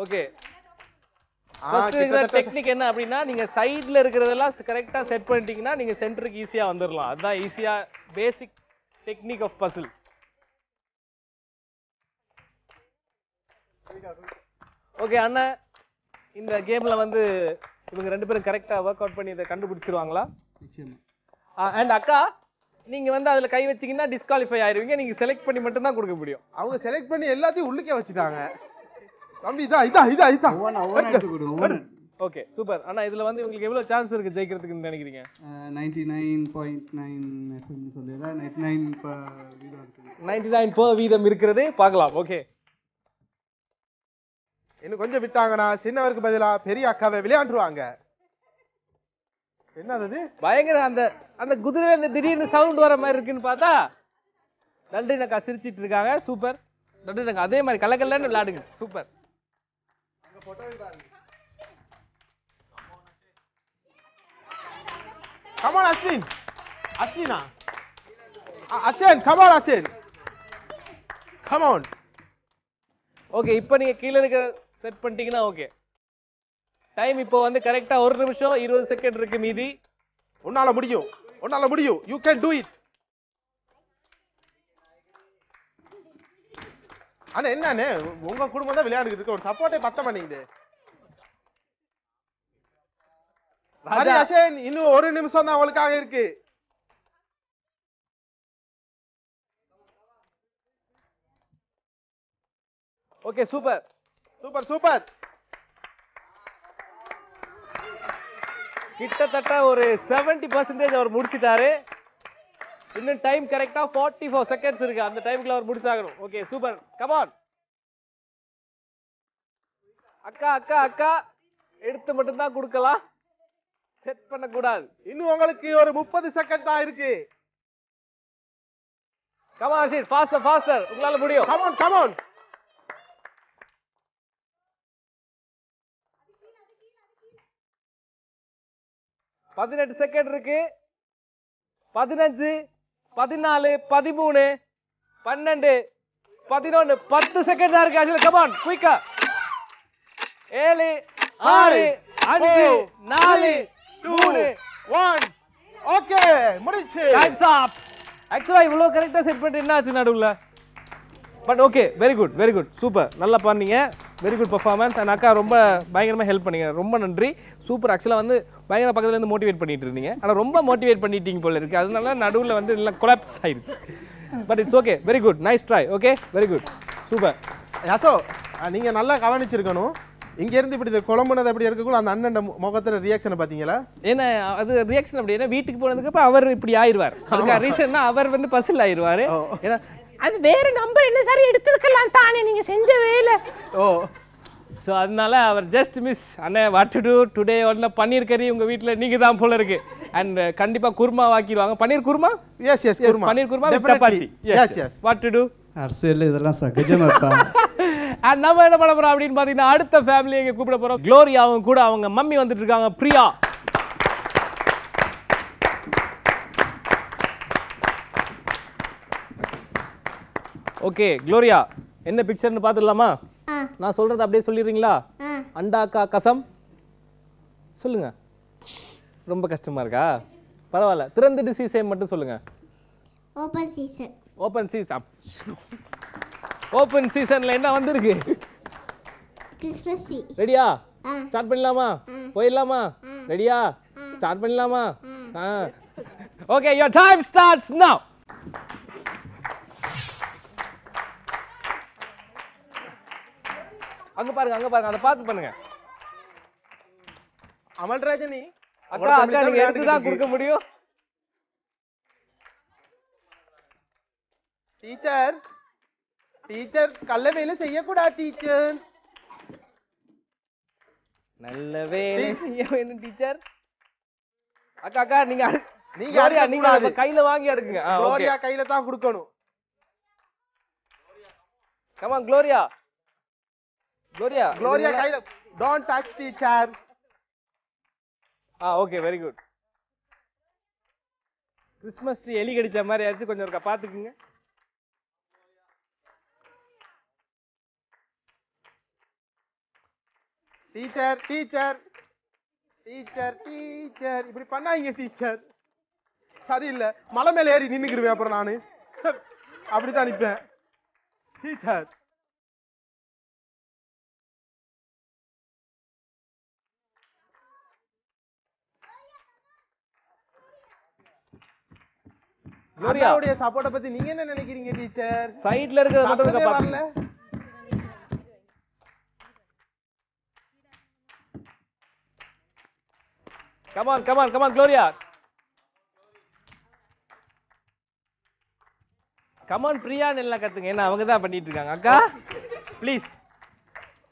ஓகே ஃபர்ஸ்ட் இந்த டெக்னிக் என்ன அப்படின்னா நீங்க சைடுல இருக்குறதெல்லாம் கரெக்ட்டா செட் பண்ணிட்டீங்கன்னா நீங்க சென்டருக்கு ஈஸியா வந்துரலாம். அதான் ஈஸியா பேசிக் டெக்னிக் ஆஃப் பசில். ஓகே அண்ணா இந்த கேம்ல வந்து இவங்க ரெண்டு பேரும் கரெக்ட்டா வொர்க் அவுட் பண்ணி இத கண்டுபிடிச்சிருவாங்களா? நிச்சயமா. அண்ட் அக்கா நீங்க வந்து அதுல கை வச்சீங்கன்னா டிஸ்குவாலிஃபை ஆயிருவீங்க. நீங்க செலக்ட் பண்ணி மட்டும் தான் கொடுக்க முடியும். அவங்க செலக்ட் பண்ணி எல்லாத்தையும் உள்ளுக்கே வச்சிட்டாங்க. தம்பி இதா ஓகே சூப்பர். அண்ணா இதுல வந்து உங்களுக்கு எவ்வளவு சான்ஸ் இருக்கு ஜெயிக்கிறதுக்கு நினைக்கிறீங்க? 99.9 சொல்லிடுறேன். 99% இருக்கிறது பார்க்கலாம். ஓகே இன்னும் கொஞ்சம் விட்டாங்கன்னா சின்னவருக்கு பதிலா பெரிய அக்காவை விளையாண்டுருவாங்க. என்னது? பயங்கர அந்த அந்த குதிரையில இந்த திடீர்னு சவுண்ட் வர மாதிரி இருக்குன்னு பார்த்தா நன்றி அக்கா சிரிச்சிட்டு இருக்காங்க. சூப்பர் நன்றி அக்கா. அதே மாதிரி கலக்கலன்னு விளையாடுங்க. Super. Come on Ashwin. Ashwina. Ashwin, come on Ashwin. Come on. Okay இப்போ நீங்க கீழ இருக்க செட் பண்ணிட்டீங்கன்னா ஓகே. டைம் இப்போ வந்து கரெக்ட்டா 1 நிமிஷம் 20 செகண்ட் இருக்கு மீதி. உன்னால முடியும். உன்னால முடியும். You can do it. அண்ணா என்னண்ணே உங்க குடும்பம் தான் விளையாண்டுக்கிட்டு இருக்கு. ஒரு சப்போர்ட்டே பத்த மாட்டேங்குது. ராஜா அஷேன் இன்னும் 1 நிமிஷம் தான் அவளுக்காக இருக்கு. Okay super super super. கிட்டத்தட்ட ஒரு 70% அவர் முடிச்சிட்டாரு. இன்னும் டைம் கரெக்ட்டா 44 செகண்ட்ஸ் இருக்கு. அந்த டைம்க்குள்ள அவர் முடிச்சாகணும். Okay super. Come on. அக்கா அக்கா அக்கா எடுத்து மட்டும் தான் கொடுக்கலாம், செட் பண்ண கூடாது. இன்னும் உங்களுக்கு ஒரு 30 செகண்ட் தான் இருக்கு. Come on sheet, faster faster, உங்களால முடியும். Come on come on. 18 second இருக்கு. 15 14 13 12 11 10 செகண்ட் தான் இருக்கு. அஜில் கம் ஆன் குயிக்கா. 7 6 5 4 3 1. ஓகே முடிஞ்சு. டைம்ஸ் அப். ஆக்சுவலா இவ்வளவு கரெக்டா செட் பண்ணிட்டு என்ன ஆச்சு நடுவுல? But okay, very good very good, super, நல்லா பண்ணீங்க, வெரி குட் பெர்ஃபார்மன்ஸ். அண்ட் அக்கா ரொம்ப பயங்கரமா ஹெல்ப் பண்ணீங்க, ரொம்ப நன்றி, சூப்பர். ஆக்சுவலா வந்து பயங்கர பக்கத்துல இருந்து மோட்டிவேட் பண்ணிட்டு இருந்தீங்க, ஆனா ரொம்ப மோட்டிவேட் பண்ணிட்டீங்க போல இருக்கு, அதனால நடுவுல வந்து எல்லாம் கொலாப்ஸ் ஆயிடுச்சு. But it's okay, very good, nice try, okay very good, super. Yesso நீங்க நல்லா கவனிச்சிருக்கணும். இங்க இருந்து இப்படி இந்த குழம்புனது எப்படி இருக்குள்ள அந்த அண்ணன் முகத்துல ரியாக்ஷனை பாத்தீங்களா? ஏன்னா அது ரியாக்ஷன் அப்படி, ஏன்னா வீட்டுக்கு போனதுக்கு அப்புறம் அவர் இப்படி ஆயிடுவார், அதுக்கு ரீசன்னா அவர் வந்து பசில் ஆயிடுவாரு. ஏன்னா அது வேற நம்பர் என்ன சார் எடுத்துக்கலாம் தானே நீங்க செஞ்ச வேலை. ஓ ஸோ அதனால அவர் ஜஸ்ட் மிஸ் அண்ணே வாட் டு டூ டுடே ஒன்ன பன்னீர் கறி உங்க வீட்டில் நீங்க தான் போல இருக்கு. அண்ட் கண்டிப்பா குருமா வாக்கிடுவாங்க, paneer kurma. Yes yes kurma, paneer kurma with chapati. Yes yes. What to do அரசியல் இதெல்லாம் சகஜமாப்பா. அண்ட் நம்ம என்ன பண்ண போறோம் அப்படின்னு பாத்தீங்கன்னா அடுத்த ஃபேமிலி எங்க கூப்பிட போறோம். க்ளோரியாவும் கூட அவங்க மம்மி வந்துட்டு இருக்காங்க, பிரியா. ஓகே க்ளோரியா, என்ன பிக்சர்னு பாத்துடலாமா? நான் சொல்றது அப்படியே சொல்லிடுறீங்களா? அண்டாக்கா கசம் சொல்லுங்க. ரொம்ப கஷ்டமா இருக்கா? பரவாயில்ல, திறந்துட்டு சீசன் மட்டும் சொல்லுங்க. Open season. Open season. Open சீசன்ல என்ன வந்திருக்கு? Christmas tree. ரெடியா? ஸ்டார்ட் பண்ணலாமா? போயிடலாமா? ரெடியா? ஸ்டார்ட் பண்ணலாமா? Okay, your time starts now. அங்க பாருங்க, அங்க பாருங்க, அதை பார்த்து பண்ணுங்க. அமல் ரஜினி அக்கா அக்கா நீங்க எடுத்து தான் கொடுக்க முடியும். டீச்சர் டீச்சர் கள்ள வேலை செய்யக்கூடாது டீச்சர். நல்ல வேலை செய்ய வேணும் டீச்சர். அக்கா அக்கா நீங்க நீங்க நீங்க கையில வாங்கி எடுக்குங்க. க்ளோரியா கையில தான் கொடுக்கணும். Come on Gloria. Gloria Gloria கையில. Don't touch teacher. Okay very good. Christmas tree எலி கடிச்ச மாதிரி ஆச்சு, கொஞ்சம் இருக்கா பாத்துக்குங்க. டீச்சர் டீச்சர் டீச்சர் டீச்சர் இப்படி பண்ணாங்க டீச்சர். சரியில்லை, மலை மேல ஏறி நின்னுக்கிருவேன் அப்புறம் நானு அப்படித்தான் நிப்பேன். டீச்சர் க்ளோரியாவுடைய சப்போர்ட்ட பத்தி நீங்க என்ன நினைக்கிறீங்க டீச்சர்? சைடுல இருக்கிறத மட்டும் பாருங்க. Come on, come on, come on, Gloria. Come on, Priya எல்லாம் கத்துங்க, ஏன்னா அவங்க தான் பண்ணிட்டு இருக்காங்க. அக்கா ப்ளீஸ்,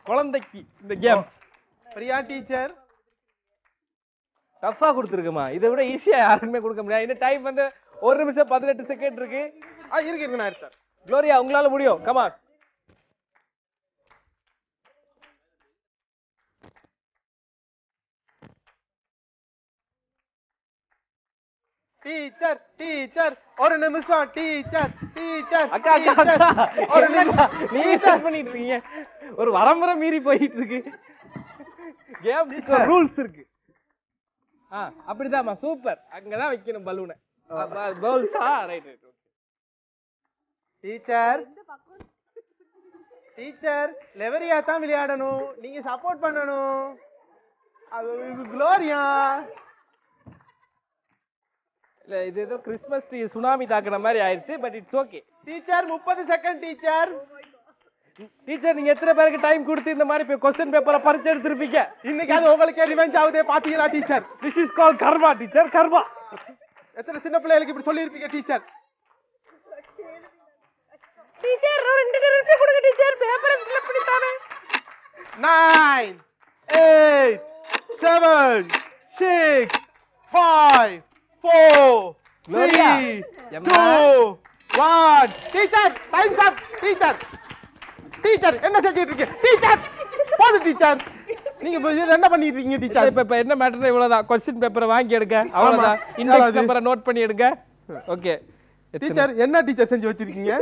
குழந்தைக்கு இந்த கேம். பிரியா டீச்சர் டஃபா கொடுத்துருக்குமா, இதை விட ஈஸியா யாருக்குமே கொடுக்க முடியாது. இந்த டைம் வந்து 1 நிமிஷம் 18 செகண்ட் இருக்கு. இருக்கு நான் சார். க்ளோரியா உங்களால முடியும், come on. டீச்சர் டீச்சர் 1 நிமிஷம் டீச்சர் டீச்சர். அக்கா அக்கா ஒரு நிமிஷம் நீங்க ஸ்டார்ட் பண்ணிட்டு இருக்கீங்க, ஒரு வரம்பரை மீறி போயிட்டு இருக்கு. கேம் ரூல்ஸ் இருக்கு. அப்படிதாம்மா, சூப்பர். அங்கதான் வைக்கணும் பலூனை. பவுல்ஸா ரைட் ரைட். டீச்சர் டீச்சர் லெவரியா தான் விளையாடணும், நீங்க சப்போர்ட் பண்ணணும். க்ளோரியா இல்ல இது ஏதோ கிறிஸ்மஸ் ட்ரீ சுனாமி தாக்குன மாதிரி ஆயிடுச்சு, but it's okay. Teacher 30 second teacher. Teacher நீங்க எத்தனை பேருக்கு டைம் கொடுத்து இந்த மாதிரி क्वेश्चन பேப்பரை பரிச்சு எடுத்துருப்பீங்க? இன்னைக்கு அது உங்களுக்கே ரிவெஞ்ச் ஆகுதே, பாத்தீங்களா teacher? This is call karma teacher, karma. எத்தனை சின்ன பிள்ளைகளுக்கு இப்படி சொல்லி இருப்பீங்க டீச்சர்? டீச்சர் 2 நிமிஷம் கொடுங்க டீச்சர், பேப்பரை ஃபில் பண்ணி தாரேன். 9, 8, 7, 6, 5, 4, 3, 2, 1. டீச்சர் டைம்ஸ் அப். டீச்சர் என்ன செஞ்சிட்டு இருக்கீங்க டீச்சர்? போடு டீச்சர். நீங்க என்ன பண்ணிட்டு இருக்கீங்க டீச்சர்? இப்ப என்ன மேட்டர் இவ்வளவுதான். क्वेश्चन பேப்பரை வாங்கி எடுங்க. அவ்வளவுதான். இண்டெக்ஸ் நம்பரை நோட் பண்ணி எடுங்க. ஓகே. டீச்சர் என்ன டீச்சர் செஞ்சு வச்சிருக்கீங்க?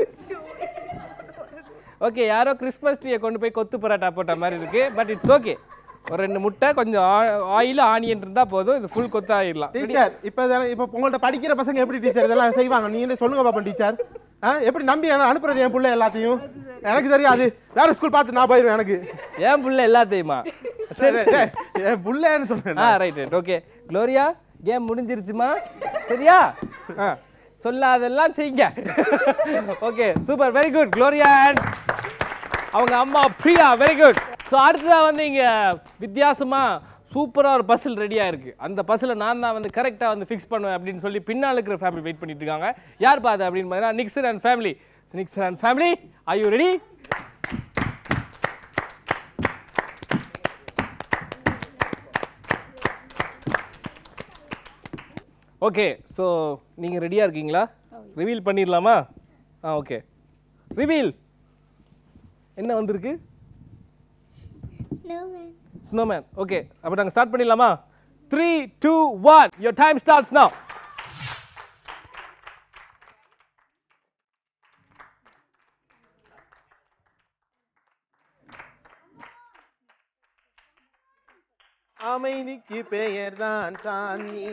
ஓகே, யாரோ கிறிஸ்மஸ் ட்ரீயை கொண்டு போய் கொத்து பரோட்டா போட்ட மாதிரி இருக்கு. But it's okay. ஒரு 2 முட்டை கொஞ்சம் ஆயில் ஆனியன் இருந்தா போதும். இது ஃபுல் கொத்து ஆயிடலாம். டீச்சர் இப்ப உங்கள்ட்ட படிக்கிற பசங்க எப்படி டீச்சர் இதெல்லாம் செய்வாங்க? நீங்க சொல்லுங்க பாப்போம் டீச்சர். எப்படி நம்பி அனுப்புறது என் புள்ள எல்லாத்தையும்? எனக்கு தெரியாது. வேற ஸ்கூல் பார்த்து நான் போயிருவேன். எனக்கு என் புள்ள எல்லாத்தையுமா? சரி என் புள்ளன்னு சொல்றேன். ரைட். ஓகே க்ளோரியா, கேம் முடிஞ்சிருச்சுமா? சரியா? சொல்லாதெல்லாம் செய்யுங்க. Okay super, very good Gloria and அவங்க அம்மா பிரியா, வெரி குட். ஸோ அடுத்ததா வந்து இங்க வித்தியாசமா சூப்பரா ஒரு பசில் ரெடியா இருக்கு. அந்த பசிலை நான் தான் வந்து கரெக்டா வந்து ஃபிக்ஸ் பண்ணுவேன் அப்படின்னு சொல்லி பின்னால் இருக்கிற ஃபேமிலி வெயிட் பண்ணிட்டு இருக்காங்க. யார் பாது அப்படின்னு பார்த்தீங்கன்னா Nixon and family. Nixon and family, are you ready? Okay, so நீங்கள் ரெடியாக இருக்கீங்களா? ரிவீல் பண்ணிடலாமா? Okay reveal. என்ன வந்திருக்கு? ஸ்னோமேன். ஓகே, அப்போ நாங்கள் ஸ்டார்ட் பண்ணிடலாமா? 3, 2, 1. Your time starts now. அமைதிக்கு பெயர் தான் சாந்தி.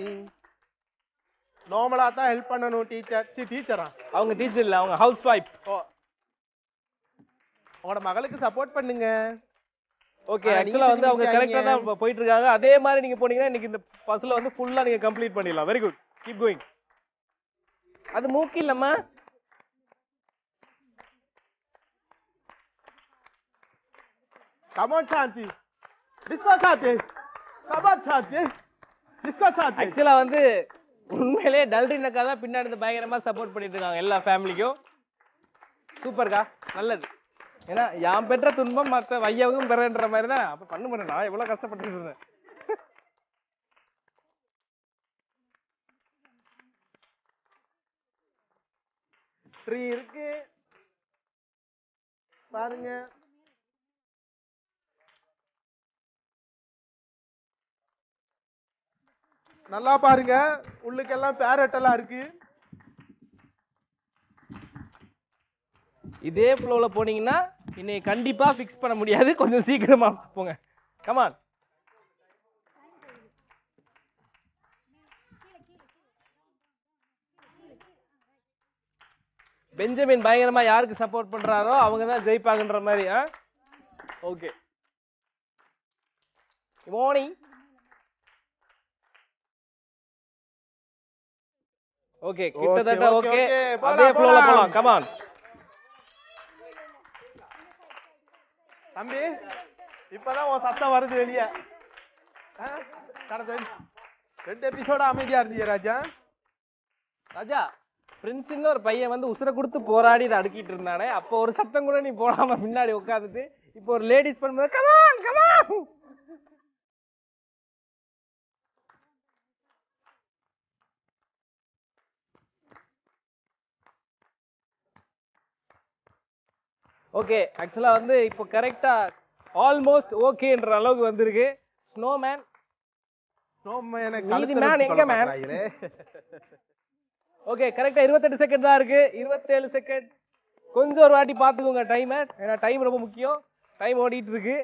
நார்மலா தான் ஹெல்ப் பண்ணணும் டீச்சர். டீச்சரா? அவங்க டீச்சர் இல்லை, அவங்க ஹவுஸ் வைஃப். உங்களோட மகளுக்கு சப்போர்ட் பண்ணுங்க. ஓகே, ஆக்சுவலா வந்து அவங்க கரெக்டா தான் போயிட்டு இருக்காங்க. அதே மாதிரி நீங்க போனீங்கன்னா இன்னைக்கு இந்த பஸ்ல வந்து ஃபுல்லா நீங்க கம்ப்ளீட் பண்ணிடலாம். Very good, keep going. அது மூக்கு இல்லம்மா. Come on Shanti. Disco Shanti. Come on Shanti. Disco Shanti. ஆக்சுவலா வந்து உண்மையிலேயே டல்ரின் அக்கா தான் பின்னாடி இருந்து பயங்கரமா சப்போர்ட் பண்ணிட்டு இருக்காங்க எல்லா ஃபேமிலிக்கும். சூப்பர்க்கா, நல்லது. ஏன்னா யான் பெற்ற துன்பம் மற்ற வையவும் பெறன்ற மாதிரி தான். அப்ப பண்ண நான் எவ்வளவு கஷ்டப்பட்டு இருந்தேன். ட்ரீ இருக்கு பாருங்க. நல்லா பாருங்க, உள்ளுக்கெல்லாம் பேரட் எல்லாம் இருக்கு. இதே ஃப்ளோல போனீங்கன்னா இன்னைக்கு கண்டிப்பா ஃபிக்ஸ் பண்ண முடியாது. கொஞ்சம் சீக்கிரமா போங்க. கமான். பெஞ்சமின் பயங்கரமா யாருக்கு சப்போர்ட் பண்றாரோ அவங்க தான் ஜெயிப்பாங்கன்ற மாதிரி. Okay, morning. ஓகே, கிட்டத்தட்ட ஓகே. அதே ஃப்ளோல போலாம். கமான் தம்பி, இப்பதான் உன் சத்தம் வருது வெளியே. கடந்த 2 எபிசோட அமைதியா இருந்தீங்க ராஜா. ராஜா, பிரின்ஸ்னு ஒரு பையன் வந்து உசுரை கொடுத்து போராடி இதை அடுக்கிட்டு இருந்தானே, அப்போ ஒரு சத்தம் கூட நீ போடாம முன்னாடி உட்காந்துட்டு இப்போ ஒரு லேடிஸ் பண்ணும்போது கமான் கமான். ஓகே, ஆக்சுவலா வந்து இப்போ கரெக்டா ஆல்மோஸ்ட் ஓகேன்ற அளவுக்கு வந்திருக்கு. ஸ்னோமேன். எங்க மேன்? ஓகே, கரெக்டா 28 செகண்ட் தான் இருக்கு. 27 செகண்ட். கொஞ்சம் ஒரு வாட்டி பாத்துக்கோங்க டைம். ஏன்னா டைம் ரொம்ப முக்கியம். டைம் ஓடிட்டு இருக்கு.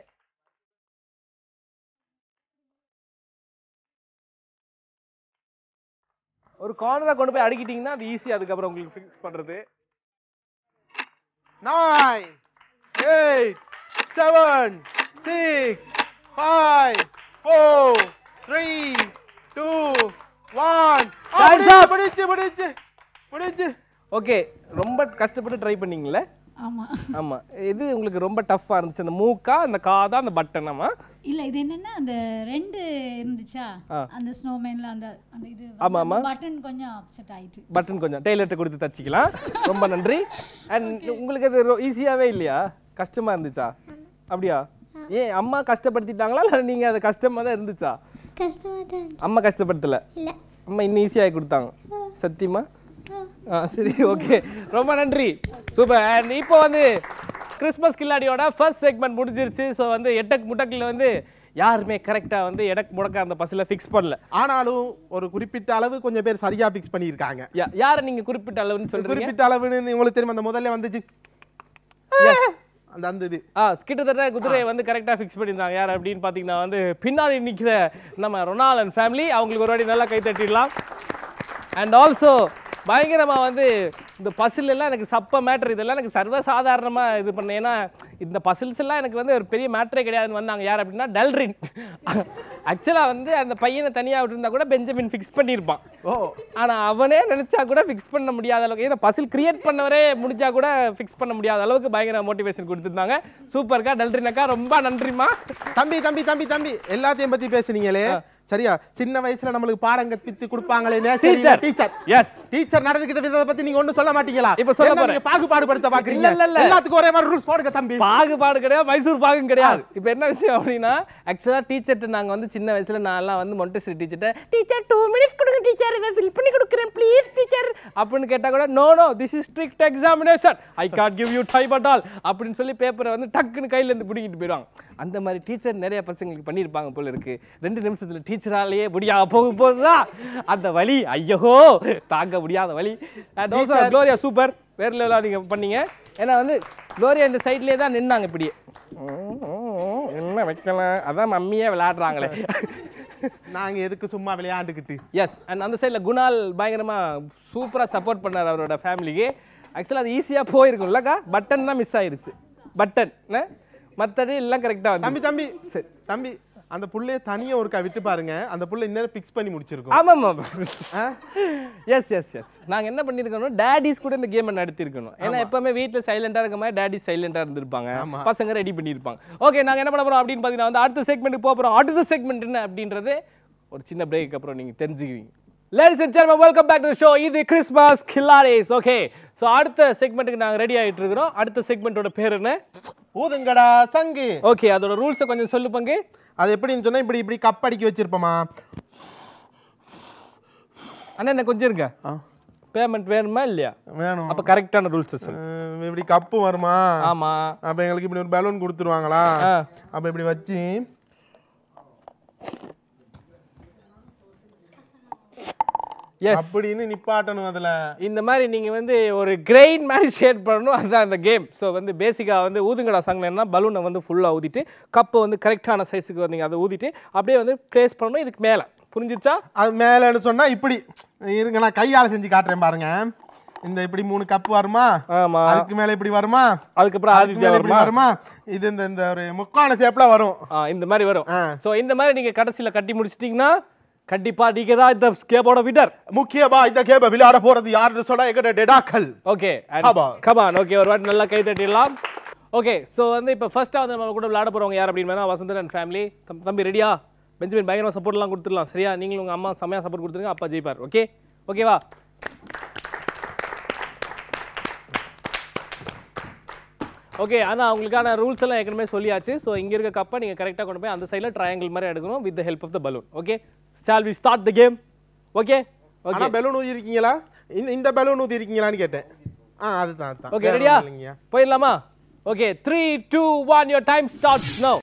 ஒரு கார்னரை கொண்டு போய் அடிக்கிட்டீங்கன்னா அது ஈஸி. அதுக்கப்புறம் உங்களுக்கு ஃபிக்ஸ் பண்றது. 9, 8, 7, 6, 5, 4, 3, 2, 1. முடிச்சு. ஓகே, ரொம்ப கஷ்டப்பட்டு ட்ரை பண்ணீங்களே. ஆமா ஆமா. இது உங்களுக்கு ரொம்ப டஃப்பா இருந்துச்சு. அந்த மூக்கா, அந்த காதா, அந்த பட்டனாமா? இல்ல, இது என்னன்னா அந்த 2 இருந்துச்சா, அந்த ஸ்னோமேன்ல அந்த அந்த இது ஆமா ஆமா பட்டன் கொஞ்சம் அப்செட் ஆயிட்டு. பட்டன் கொஞ்சம் டெய்லர்ட்ட கொடுத்து தச்சிக்கலாம். ரொம்ப நன்றி. அண்ட் உங்களுக்கு அது ஈஸியாவே இல்லையா? கஷ்டமா இருந்துச்சா? அப்படியா? ஏன் அம்மா கஷ்டப்படுத்திட்டாங்களா இல்லை நீங்கள் அது கஷ்டமாக தான் இருந்துச்சா? கஷ்டமாக தான் இருந்துச்சு. அம்மா கஷ்டப்படுத்தலை, இல்லை. அம்மா இன்னும் ஈஸியாக கொடுத்தாங்க. சத்தியமா? சரி, ஓகே, ரொம்ப நன்றி, சூப்பர். அண்ட் இப்போ வந்து கிறிஸ்மஸ் கில்லாடியோட ஃபர்ஸ்ட் செக்மெண்ட் முடிஞ்சிருச்சு. ஸோ வந்து எட்டக் முட்டக்கில் வந்து யாருமே கரெக்டாக வந்து எடக்கு முடக்க அந்த பஸ்ஸில் ஃபிக்ஸ் பண்ணல. ஆனாலும் ஒரு குறிப்பிட்ட அளவு கொஞ்சம் பேர் சரியா ஃபிக்ஸ் பண்ணியிருக்காங்க. யாரை நீங்கள் குறிப்பிட்ட அளவுன்னு சொல்றீங்க? குறிப்பிட்ட அளவுன்னு உங்களுக்கு தெரியும், அந்த முதல்ல வந்துச்சு அந்த இது கிட்டத்தட்ட குதிரையை வந்து கரெக்டாக ஃபிக்ஸ் பண்ணியிருந்தாங்க. யார் அப்படின்னு பார்த்தீங்கன்னா வந்து பின்னாடி நிற்கிற நம்ம ரொனால்ட் ஃபேமிலி. அவங்களுக்கு ஒரு வாட்டி நல்லா கை தட்டிடலாம். அண்ட் ஆல்சோ பயங்கரமாக வந்து இந்த பசில் எல்லாம் எனக்கு சப்ப மேட்ரு, இதெல்லாம் எனக்கு சர்வசாதாரணமாக இது பண்ணேன். ஏன்னா இந்த பசில்ஸ் எல்லாம் எனக்கு வந்து ஒரு பெரிய மேட்ரே கிடையாதுன்னு வந்தாங்க. யார் அப்படின்னா டல்ரின். ஆக்சுவலாக வந்து அந்த பையனை தனியாக விட்டுருந்தா கூட பெஞ்சமின் ஃபிக்ஸ் பண்ணியிருப்பான். ஆனால் அவனே நினச்சா கூட ஃபிக்ஸ் பண்ண முடியாத அளவுக்கு, ஏன்னா பசில் கிரியேட் பண்ணவரே முடிஞ்சா கூட ஃபிக்ஸ் பண்ண முடியாத அளவுக்கு பயங்கர மோட்டிவேஷன் கொடுத்துருந்தாங்க. சூப்பர்க்கா டல்ரின் அக்கா, ரொம்ப நன்றிமா. தம்பி தம்பி தம்பி தம்பி எல்லாத்தையும் பற்றி பேசுனீங்களே, சரியா? சின்ன வயசுல நம்மளுக்கு பாடம் கற்பித்து கொடுப்பாங்களே டீச்சர். எஸ், டீச்சர் நடந்துக்கிட்ட விதத்தை பத்தி நீங்க ஒண்ணும் சொல்ல மாட்டீங்களா? இப்ப சொல்ல போறேன். பாகுபாடுபடுத்த பாக்குறீங்க. எல்லாத்துக்கும் ஒரே மாதிரி ரூல்ஸ் போடுங்க தம்பி. பாகுபாடு கிடையாது, மைசூர் பாகும் கிடையாது. இப்போ என்ன விஷயம் அப்படின்னா, ஆக்சுவலா டீச்சர்ட்ட நாங்க வந்து சின்ன வயசுல நான்லாம் வந்து மொண்டெசரி டீச்சர்ட்ட டீச்சர் 2 மினிட்ஸ் கொடுங்க டீச்சர், இதை ஃபில் பண்ணி கொடுக்குறேன் ப்ளீஸ் டீச்சர் அப்படின்னு கேட்டா கூட no no this is strict examination, I can't give you time at all அப்படின்னு சொல்லி பேப்பரை வந்து டக்குன்னு கையில இருந்து பிடிக்கிட்டு போயிடுவாங்க. அந்த மாதிரி டீச்சர் நிறைய பசங்களுக்கு பண்ணியிருப்பாங்க போல இருக்கு. 2 நிமிஷத்துல டீச்சராலேயே முடியா போகும்போதுதா அந்த வலி, ஐயோ தாங்க முடியாத வலி. க்ளோரியா சூப்பர், வேற லெவலா நீங்க பண்ணீங்க. ஏன்னா வந்து க்ளோரியா இந்த சைட்லேயே தான் நின்னாங்க இப்படியே. என்ன வைக்கலாம், அதான் மம்மியே விளையாடுறாங்களே. நாங்க எதுக்கு சும்மா விளையாண்டுக்கிட்டு. எஸ், அண்ட் அந்த சைடில் குணால் பயங்கரமா சூப்பராக சப்போர்ட் பண்ணார் அவரோட ஃபேமிலிக்கு. ஆக்சுவலாக அது ஈஸியாக போயிருக்கும்லக்கா, பட்டன் தான் மிஸ் ஆயிருச்சு. பட்டன் மற்றது எல்லாம் கரெக்டாக வந்து. தம்பி தம்பி சரி தம்பி, அந்த புள்ளைய தனியா ஒருக்கா விட்டு பாருங்க, அந்த புள்ள இன்னும் ஃபிக்ஸ் பண்ணி முடிச்சிருக்கோம். ஆமாம், எஸ் எஸ் எஸ். நாங்கள் என்ன பண்ணியிருக்கணும், டேடிஸ் கூட இந்த கேமை நடத்திருக்கணும். ஏன்னா எப்பவுமே வீட்டில் சைலண்டாக இருக்க மாதிரி டேடி சைலண்டாக இருந்திருப்பாங்க, பசங்க ரெடி பண்ணியிருப்பாங்க. ஓகே, நாங்கள் என்ன பண்ண போகிறோம் அப்படின்னு பார்த்தீங்கன்னா வந்து அடுத்த செக்மெண்ட்டுக்கு போக போகிறோம். அடுத்த செக்மெண்ட் என்ன அப்படின்றது ஒரு சின்ன பிரேக்கு அப்புறம் நீங்கள் தெரிஞ்சுக்குவீங்க. Ladies and gentlemen, welcome back to the show. இது கிறிஸ்மஸ் கில்லாடிஸ். ஓகே, ஸோ அடுத்த செக்மெண்ட்டுக்கு நாங்கள் ரெடி ஆகிட்டு இருக்கிறோம். அடுத்த செக்மெண்ட்டோட பேர் என்ன? ஊதுங்கடா சங்கு. ஓகே, அதோட ரூல்ஸை கொஞ்சம் சொல்லு பங்கு. அது எப்படின்னு சொன்னா இப்படி இப்படி கப் அடிக்கி வச்சிருப்போமா? அண்ணா என்ன கொஞ்சம் இருக்க பேமெண்ட் வேணுமா இல்லையா? வேணும். அப்ப கரெக்டான ரூல்ஸ் சொல்லு. இப்படி கப்பு வருமா? ஆமா. அப்ப எங்களுக்கு இப்படி ஒரு பலூன் கொடுத்துருவாங்களா? அப்ப இப்படி வச்சு அப்படின்னு நிப்பாட்டணும். அதுல இந்த மாதிரி நீங்க வந்து ஒரு கிரெயின் மாதிரி ஷேட் பண்ணணும், அதுதான் அந்த கேம். ஸோ வந்து பேசிக்கா வந்து ஊதுங்கடா சாங்ல என்ன, பலூனை வந்து ஃபுல்லா ஊதிட்டு கப்பை வந்து கரெக்டான சைஸுக்கு வந்து அதை ஊதிட்டு அப்படியே வந்து பிளேஸ் பண்ணணும். இதுக்கு மேல புரிஞ்சிருச்சா? அது மேலன்னு சொன்னா இப்படி இருங்க, நான் கையால செஞ்சு காட்டுறேன் பாருங்க. இந்த இப்படி 3 கப் வருமா? ஆமா. அதுக்கு மேல இப்படி வருமா? அதுக்கப்புறம் ஆதித்யா வருமா? இது இந்த ஒரு முக்கான ஷேப்ல வரும். இந்த மாதிரி வரும். ஸோ இந்த மாதிரி நீங்க கடைசியில கட்டி முடிச்சிட்டீங்கன்னா கண்டிப்பா நீங்க தான் இந்த கேமோட வின்னர். முக்கியமா இந்த கேம விளையாட போறது யாருன்னு சொன்னா எங்க டெடாக்கள். Okay, come on. ஓகே, ஒரு வாட்டி நல்லா கை தட்டிடலாம். ஓகே, ஸோ வந்து இப்போ ஃபர்ஸ்ட்டாக வந்து நம்ம கூட விளையாட போறவங்க யார் அப்படின்னு வசந்தன் அண்ட் ஃபேமிலி. தம்பி ரெடியா? பெஞ்சமின் பயங்கரமாக சப்போர்ட்லாம் கொடுத்துடலாம், சரியா? நீங்களும் உங்கள் அம்மா செம்மையாக சப்போர்ட் கொடுத்துருங்க, அப்பா ஜெயிப்பார். ஓகே, ஓகேவா? ஓகே, ஆனால் அவங்களுக்கான ரூல்ஸ் எல்லாம் ஏற்கனவே சொல்லியாச்சு. ஸோ இங்கே இருக்க கப்பை நீங்கள் கரெக்டாக கொண்டு போய் அந்த சைடில் ட்ரையாங்கிள் மாதிரி எடுக்கணும் with the help of the balloon. Okay, shall we start the game? Okay okay. Balloon ஊதி இருக்கீங்களா? இந்த பலூன் ஊதி இருக்கீங்களான்னு கேட்டேன். அதுதான். ஓகே, ரெடியா? போயிடலாமா? Okay, 3 2 1 your time starts now.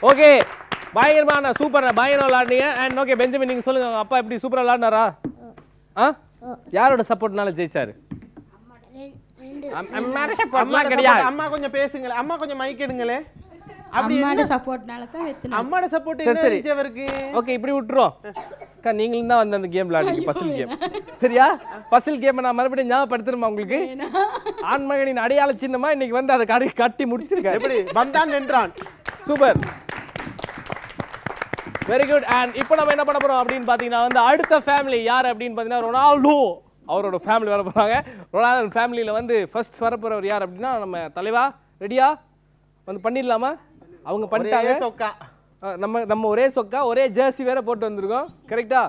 Okay பயங்கரமான சூப்பர் பயங்கரம் விளையாடுனீங்க. அண்ட் ஓகே பெஞ்சமின் நீங்க சொல்லுங்க உங்க அப்பா எப்படி சூப்பரா விளையாடினாரா? யாரோட சப்போர்ட்னால ஜெயிச்சாரு? அம்மாட கிடையாது. அம்மா கொஞ்சம் பேசுங்களே, அம்மா கொஞ்சம் மைக் எடுங்களே. அம்மாட சப்போர்ட்னால தான் வெத்துனா. அம்மாட சப்போர்ட் என்ன இருந்துச்சு? ஓகே இப்படி விட்டுறோம். அக்கா நீங்களும் தான் வந்து அந்த கேம் விளையாடுங்க, பசில் கேம். சரியா? பசில் கேம் நான் மறுபடியும் ஞாபகப்படுத்துறேன் உங்களுக்கு. ஆண்மகனின் அடையாள சின்னமா இன்னைக்கு வந்து அதை கட்டி முடிச்சிருக்கேன். எப்படி வந்தான் நின்றான். Super, very good. அண்ட் இப்போ நம்ம என்ன பண்ண போறோம் அப்படின்னு பாத்தீங்கன்னா வந்து அடுத்த ஃபேமிலி யார் அப்படின்னு பாத்தீங்கன்னா ரொனால்டோ அவரோட ஃபேமிலி வர போறாங்க. ரொனால்டோ ஃபேமிலியில வந்து ஃபர்ஸ்ட் வர போறவர் யார் அப்படின்னா நம்ம தலைவா. ரெடியா? வந்து பண்ணிடலாமா? அவங்க பண்ணிட்டாங்க. நம்ம ஒரே சொக்கா ஒரே ஜெர்சி வேற போட்டு வந்திருக்கோம். கரெக்டா?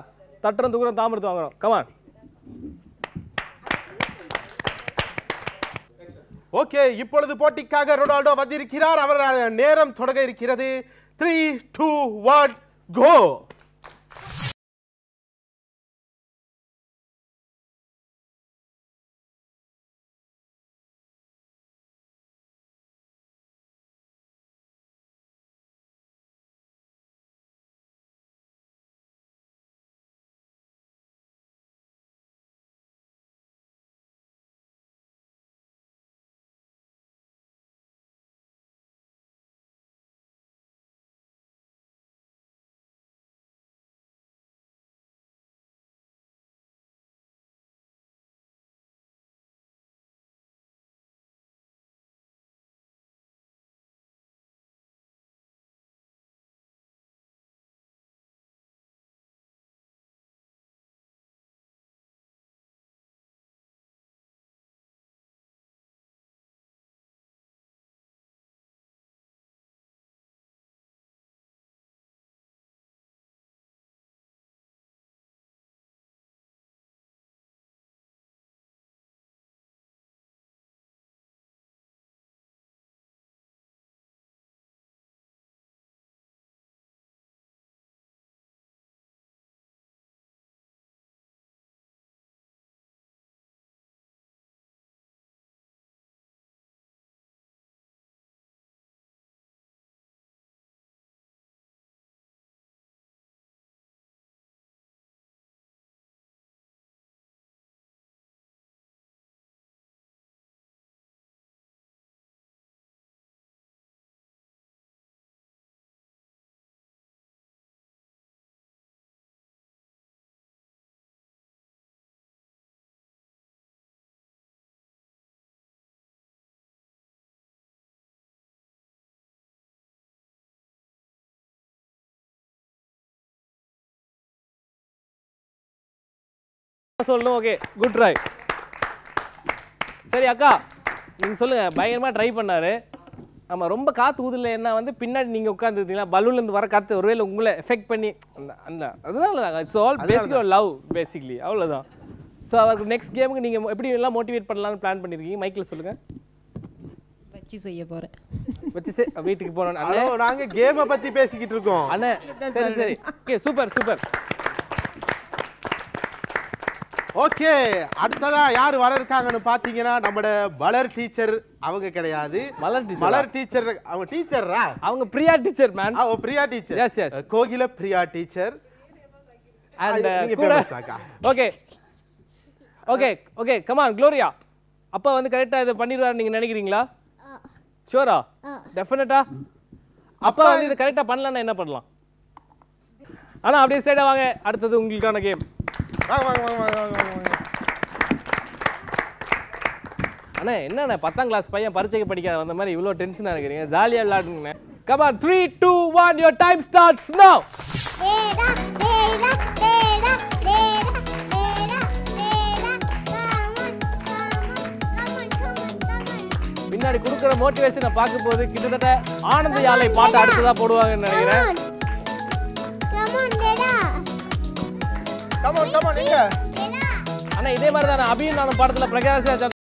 தட்டுறோம் தூக்குறோம் தாமிரத்து வாங்குறோம். கமான். ஓகே இப்பொழுது போட்டிக்காக ரொனால்டோ வந்திருக்கிறார். அவர் நேரம் தொடங்க இருக்கிறது. 3 2 1 கோ. சொல்லணும். Okay good try. சரி அக்கா நீங்க சொல்லுங்க. பயங்கரமா ட்ரை பண்ணாரு. ஆமா ரொம்ப காத்து ஊதுல என்ன வந்து பின்னாடி நீங்க உட்கார்ந்துருந்தீங்களா பலூன்ல இருந்து வர காத்து ஒருவேளை உங்களை எஃபெக்ட் பண்ணி அந்த அதனால it's all basically love basically அவ்வளவுதான். ஸோ அவருக்கு நெக்ஸ்ட் கேமுக்கு நீங்க எப்படி எல்லாம் மோட்டிவேட் பண்ணலாம்னு பிளான் பண்ணிருக்கீங்க? மைக்கில் சொல்லுங்க. வச்சு செய்ய போறேன். வச்சு வீட்டுக்கு போறோம். ஹலோ நாங்க கேமை பத்தி பேசிக்கிட்டு இருக்கோம். அண்ணே சரி சரி ஓகே சூப்பர் சூப்பர். ஓகே அடுத்ததா யார் வர இருக்காங்கன்னு பாத்தீங்கன்னா நம்மட மலர் டீச்சர். அவங்க கிடையாது மலர் டீச்சர். அவங்க டீச்சரா? அவங்க Priya teacher man. Priya teacher. Yes yes Kokila Priya teacher. And okay okay okay come on Gloria. அப்பா வந்து கரெக்டா இதை பண்ணிடுவாரு நீங்க நினைக்கிறீங்களா? ஷூரா? டெஃபினட்டா? அப்பா வந்து இது கரெக்டா பண்ணலன்னா என்ன பண்ணலாம்? ஆனா அப்படியே ஸ்ட்ரைட்டா வாங்க. அடுத்தது உங்களுக்கான கேம். அண்ணா என்ன 10ஆம் கிளாஸ் பையன் பரீட்சைக்கு படிக்காத வந்த மாதிரி இவ்வளோ டென்ஷனாக இருக்கிறீங்க? ஜாலியாக விளையாடுங்க. Come on 3 2 1 your time starts now. பின்னாடி கொடுக்குற மோட்டிவேஷனை பார்க்கும்போது கிட்டத்தட்ட ஆனந்த யாழை பாட்டு அடுத்ததா போடுவாங்கன்னு நினைக்கிறேன். ஆனா இதே மாதிரி தான் அபியும் நானும் படத்துல பிரகாஷ்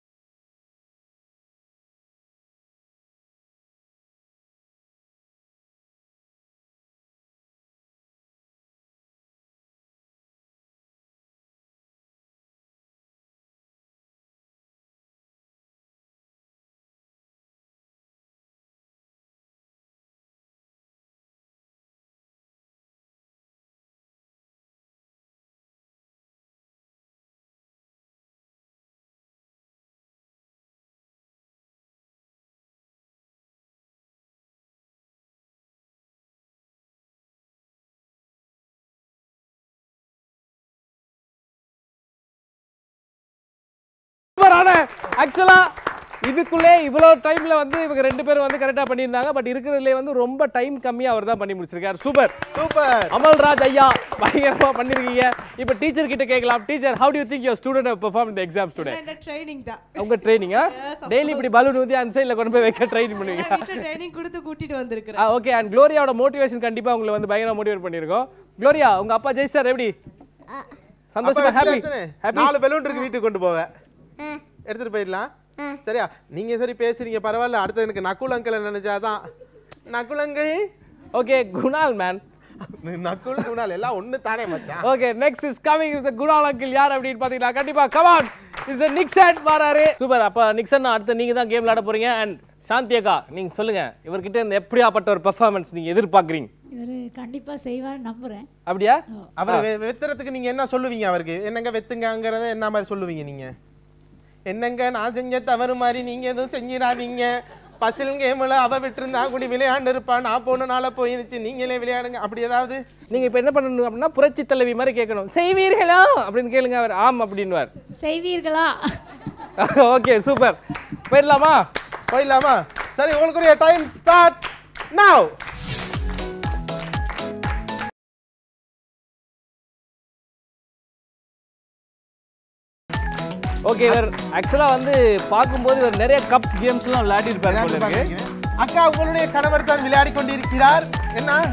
ஆனா ஆக்சுவலா இதுக்குள்ளே இவ்வளவு டைம்ல வந்து இவங்க ரெண்டு பேரும் வந்து கரெக்டா பண்ணியிருந்தாங்க. பட் இருக்கிறதுல வந்து ரொம்ப டைம் கம்மியா அவர் தான் பண்ணி முடிச்சிருக்காரு. சூப்பர் சூப்பர் அமல்ராஜ் ஐயா, பயங்கரமா பண்ணிருக்கீங்க. இப்போ டீச்சர் கிட்ட கேட்கலாம். Teacher, how do you think your student have performed in the exams today? இந்த ட்ரைனிங் தான். உங்க ட்ரைனிங்கா? டெய்லி இப்படி பலூன் ஊதி அந்த சைடுல கொண்டு போய் வைக்க ட்ரைனிங் பண்ணுவீங்க? வீட்ல ட்ரைனிங் கொடுத்து கூட்டிட்டு வந்திருக்கேன். ஓகே. அண்ட் க்ளோரியாவோட மோட்டிவேஷன் கண்டிப்பா உங்களை வந்து பயங்கரமா மோட்டிவேட் பண்ணிருக்கோம். க்ளோரியா, உங்க அப்பா ஜெயிச்சார் எப்படி? சந்தோஷமா? ஹாப்பி? 4 பலூன் இருக்கு வீட்டுக்கு கொண்டு போவேன். எடுத்துட்டு போயிடலாம். சரியா? நீங்க சரி பேசுறீங்க பரவாயில்ல. அடுத்து எனக்கு நக்குல் அங்கிள் நினைச்சாதான். Nakul uncle. Okay, Kunal man. Nakul Kunal எல்லாம் ஒண்ணு தானே மச்சான். Okay, next is coming with Kunal uncle. யார் அப்படின்னு பாத்தீங்கன்னா கண்டிப்பா கம் ஆன் இஸ் நிக்சன் வராரு. சூப்பர். அப்ப நிக்சன் அடுத்து நீங்க தான் கேம் விளையாட போறீங்க. அண்ட் சாந்தி அக்கா, நீங்க சொல்லுங்க, இவர்கிட்ட இந்த எப்படியாப்பட்ட ஒரு பெர்ஃபார்மன்ஸ் நீங்க எதிர்பார்க்கறீங்க? இவர் கண்டிப்பா செய்வார் நம்புறேன். அப்படியா? அவர் வெத்துறதுக்கு நீங்க என்ன சொல்லுவீங்க? அவருக்கு என்னங்க வெத்துங்கங்கறத என்ன மாதிரி சொல்லுவீங்க நீங்க? என்னங்க நான் செஞ்ச தவறு மாதிரி நீங்க எதுவும் செஞ்சிடாதீங்க. பசில் கேம்ல அவ விட்டுருந்தா கூடி விளையாண்டு இருப்பா, நான் போனனால போயிருச்சு, நீங்களே விளையாடுங்க, அப்படி ஏதாவது. நீங்க இப்ப என்ன பண்ணணும் அப்படின்னா புரட்சி தலைவி மாதிரி கேட்கணும். செய்வீர்களா அப்படின்னு கேளுங்க. அவர் ஆம் அப்படின்னுவார். செய்வீர்களா? Okay, super. போயிடலாமா? போயிடலாமா? சரி, உங்களுக்கு டைம் ஸ்டார்ட் நவ். ஓகே, இவர் ஆக்சுவலா வந்து பார்க்கும்போது இவர் நிறைய கப் கேம்ஸ்லாம் விளையாடி இருப்பாரு போல இருக்கு. அக்கா, உங்களுடைய கணவர் தான் விளையாடி கொண்டிருக்கிறார். என்ன?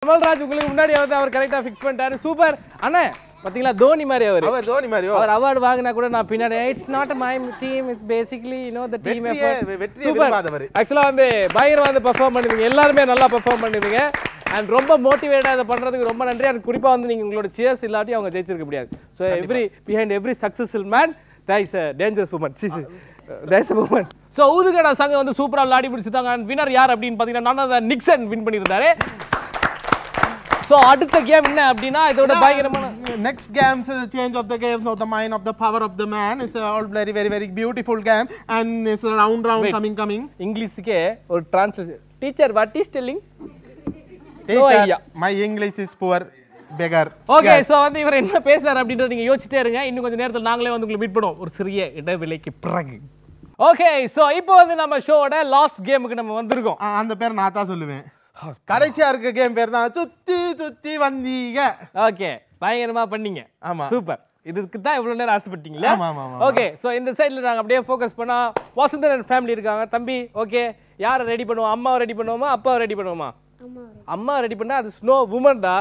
அமல்ராஜ் உங்களுக்கு முன்னாடி வந்து அவர் கரெக்டா ஃபிக்ஸ் பண்ணிட்டாரு. சூப்பர். அண்ணா பாத்தீங்களா, தோனி மாதிரி அவர் தோனி மாதிரி அவர் அவார்ட் வாங்கினா கூட நான் பின்னாடி it's not my team, it's basically you know the team effort. Super. ஆக்சுவலா வந்து பயங்கரமா வந்து பெர்ஃபார்ம் பண்ணிருக்கீங்க. எல்லாரும் நல்லா பெர்ஃபார்ம் பண்ணிருக்கீங்க. அண்ட் ரொம்ப மோட்டிவேட்டா இதை பண்றதுக்கு ரொம்ப நன்றி. அண்ட் குறிப்பா வந்து நீங்க உங்களோட சியர்ஸ் இல்லாட்டி அவங்க ஜெயிச்சிருக்க முடியாது. So behind every successful man there is a dangerous woman. there is a woman. So ஊதுகடா சங்கம் வந்து சூப்பரா விளையாடி முடிச்சுட்டாங்க. அண்ட் வினர் யார் அப்படின்னு பாத்தீங்கன்னா நான் தான் நிக்சன் வின் பண்ணியிருந்தாரு. So அடுத்த கேம் என்ன அப்படினா இதோட பயங்கரமான next game is the change of the games of the mind of the power of the man. It's all very beautiful game and it's round coming. இங்கிலீஷ்க்கே ஒரு translation. Teacher what is telling? No idea. My English is poor beggar. Okay, so வந்து இவர் என்ன பேசுறாரு அப்படின்றத நீங்க யோசிச்சிட்டே இருங்க. இன்னும் கொஞ்ச நேரத்துல நாங்களே வந்து உங்களை மீட் பண்ணுவோம் ஒரு சிறிய இடைவேளைக்கு பிறகு. ஓகே, சோ இப்போ வந்து நம்ம ஷோவோட லாஸ்ட் கேமுக்கு நம்ம வந்திருக்கோம். அந்த பேர் நான் தான் சொல்லுவேன். கடைசியா இருக்க கேம் பேர் தான் சுத்தி வந்தீங்க. ஓகே, பயங்கரமா பண்ணீங்க. ஆமா, சூப்பர். இதுக்கு தான் இவ்வளவு நேரம் ஆசைப்பட்டீங்களா? ஆமா. ஓகே, சோ இந்த சைடுல நாங்க அப்படியே ஃபோக்கஸ் பண்ணா வசுந்தரன் ஃபேமிலி இருக்காங்க. தம்பி, ஓகே, யாரை ரெடி பண்ணுவோம்? அம்மாவை ரெடி பண்ணுவோமா அப்பாவை ரெடி பண்ணுவோமா? அம்மா ரெடி பண்ணா அது ஸ்னோ வுமன் டா.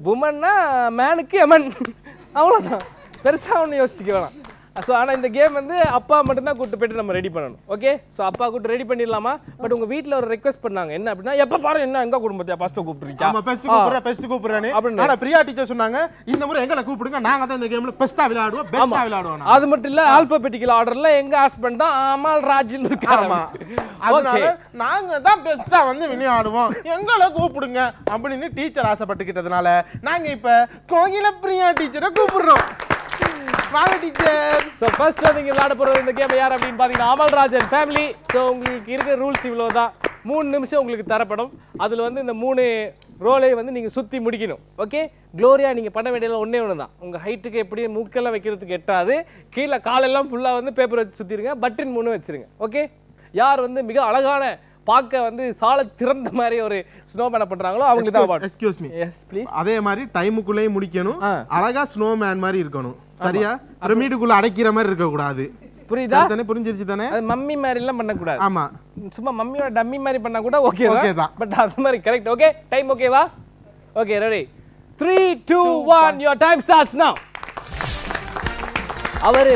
வுமன்னா மேனுக்கு எமன், அவ்வளவுதான். பெருசா ஒண்ணு யோசிக்க வேணாம். ஸோ ஆனால் இந்த கேம் வந்து அப்பா மட்டும்தான் கூட்டு போயிட்டு நம்ம ரெடி பண்ணணும். ஓகே, ஸோ அப்பா கூட்டு ரெடி பண்ணிடலாமா? பட் உங்க வீட்டில் ஒரு ரெக்வஸ்ட் பண்ணாங்க என்ன அப்படின்னா, எப்போ பாரு என்ன எங்க குடும்பத்தை ஃபர்ஸ்ட் கூப்பிட்டுருக்கீங்க, பெஸ்ட் கூப்பிடுறேன். ஆனா பிரியா டீச்சர் சொன்னாங்க இந்த முறை எங்களை கூப்பிடுங்க, நாங்க தான் இந்த கேம்ல பெஸ்டா விளையாடுவோம். அது மட்டும் இல்ல, ஆல்பபெட்டிக்கல் ஆர்டர்ல எங்க ஹஸ்பண்ட் தான் அமல்ராஜ்னு இருக்காங்க. அதனால நாங்க தான் பெஸ்டா வந்து விளையாடுவோம், எங்களை கூப்பிடுங்க அப்படின்னு டீச்சர் ஆசைப்பட்டுக்கிட்டதுனால நாங்க இப்ப கோகில பிரியா டீச்சரை கூப்பிடுறோம். வாங்க டீச்சர். சோ ஃபர்ஸ்ட் நீங்க விளையாட போறது இந்த கேம் யார் அப்படின்னு பாத்தீங்கன்னா அமல்ராஜன் ஃபேமிலி. சோ உங்களுக்கு இருக்கிற ரூல்ஸ் இவ்வளவுதான். 3 நிமிஷம் உங்களுக்கு தரப்படும். அதுல வந்து இந்த 3 ரோலை வந்து நீங்க சுத்தி முடிக்கணும். ஓகே, க்ளோரியா நீங்க பண்ண வேண்டியது ஒண்ணே ஒண்ணுதான். உங்க ஹைட்டுக்கு எப்படி மூக்கெல்லாம் வைக்கிறதுக்கு எட்டாது, கீழே காலெல்லாம் ஃபுல்லா வந்து பேப்பர் வச்சு சுத்திருங்க, பட்டன் 3 வச்சிருங்க. ஓகே, யார் வந்து மிக அழகான பார்க்க வந்து சால திறந்த மாதிரி ஒரு ஸ்னோமேன் பண்றாங்களோ அவங்களுக்கு தான் award. Excuse me. Yes please. அதே மாதிரி டைமுக்குள்ளே முடிக்கணும், அழகா ஸ்னோமேன் மாதிரி இருக்கணும். சரியா? பிரமிடுக்குள்ள அடைக்கிற மாதிரி இருக்க கூடாது. புரியுதா? தானே? புரிஞ்சிருச்சு தானே? அது மம்மி மாதிரி எல்லாம் பண்ண கூடாது. ஆமா, சும்மா மம்மியோட டம்மி மாதிரி பண்ணா கூட ஓகே தான். பட் அது மாதிரி கரெக்ட். ஓகே, டைம் ஓகேவா? Okay, ready. 3, 2, 1, your time starts now. அவரு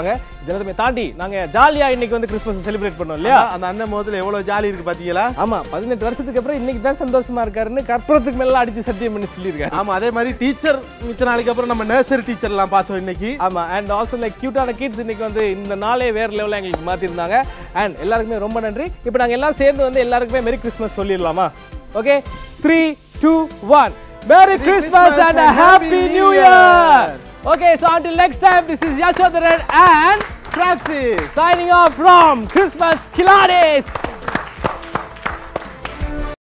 சொன்னாங்க. இதெல்லாமே தாண்டி நாங்க ஜாலியா இன்னைக்கு வந்து கிறிஸ்மஸ் செலிப்ரேட் பண்ணோம் இல்லையா? அந்த அண்ணன் முதல்ல எவ்வளவு ஜாலி இருக்கு பாத்தீங்களா? ஆமா 18 வருஷத்துக்கு அப்புறம் இன்னைக்கு தான் சந்தோஷமா இருக்காருன்னு கற்பூரத்துக்கு மேல அடிச்சு சத்தியம் பண்ணி சொல்லியிருக்காரு. ஆமா அதே மாதிரி டீச்சர் மிச்ச நாளைக்கு அப்புறம் நம்ம நர்சரி டீச்சர் எல்லாம் பார்த்தோம் இன்னைக்கு. ஆமா அண்ட் ஆல்சோ லைக் கியூட்டான கிட்ஸ் இன்னைக்கு வந்து இந்த நாளே வேற லெவல்ல எங்களுக்கு மாத்திருந்தாங்க. அண்ட் எல்லாருக்குமே ரொம்ப நன்றி. இப்போ நாங்க எல்லாம் சேர்ந்து வந்து எல்லாருக்குமே மெரி கிறிஸ்மஸ் சொல்லிடலாமா? Okay 3 2 1 Merry Christmas and a Happy New Year. Okay, so until next time, this is Yashodharan and Francis signing off from Christmas Kilades.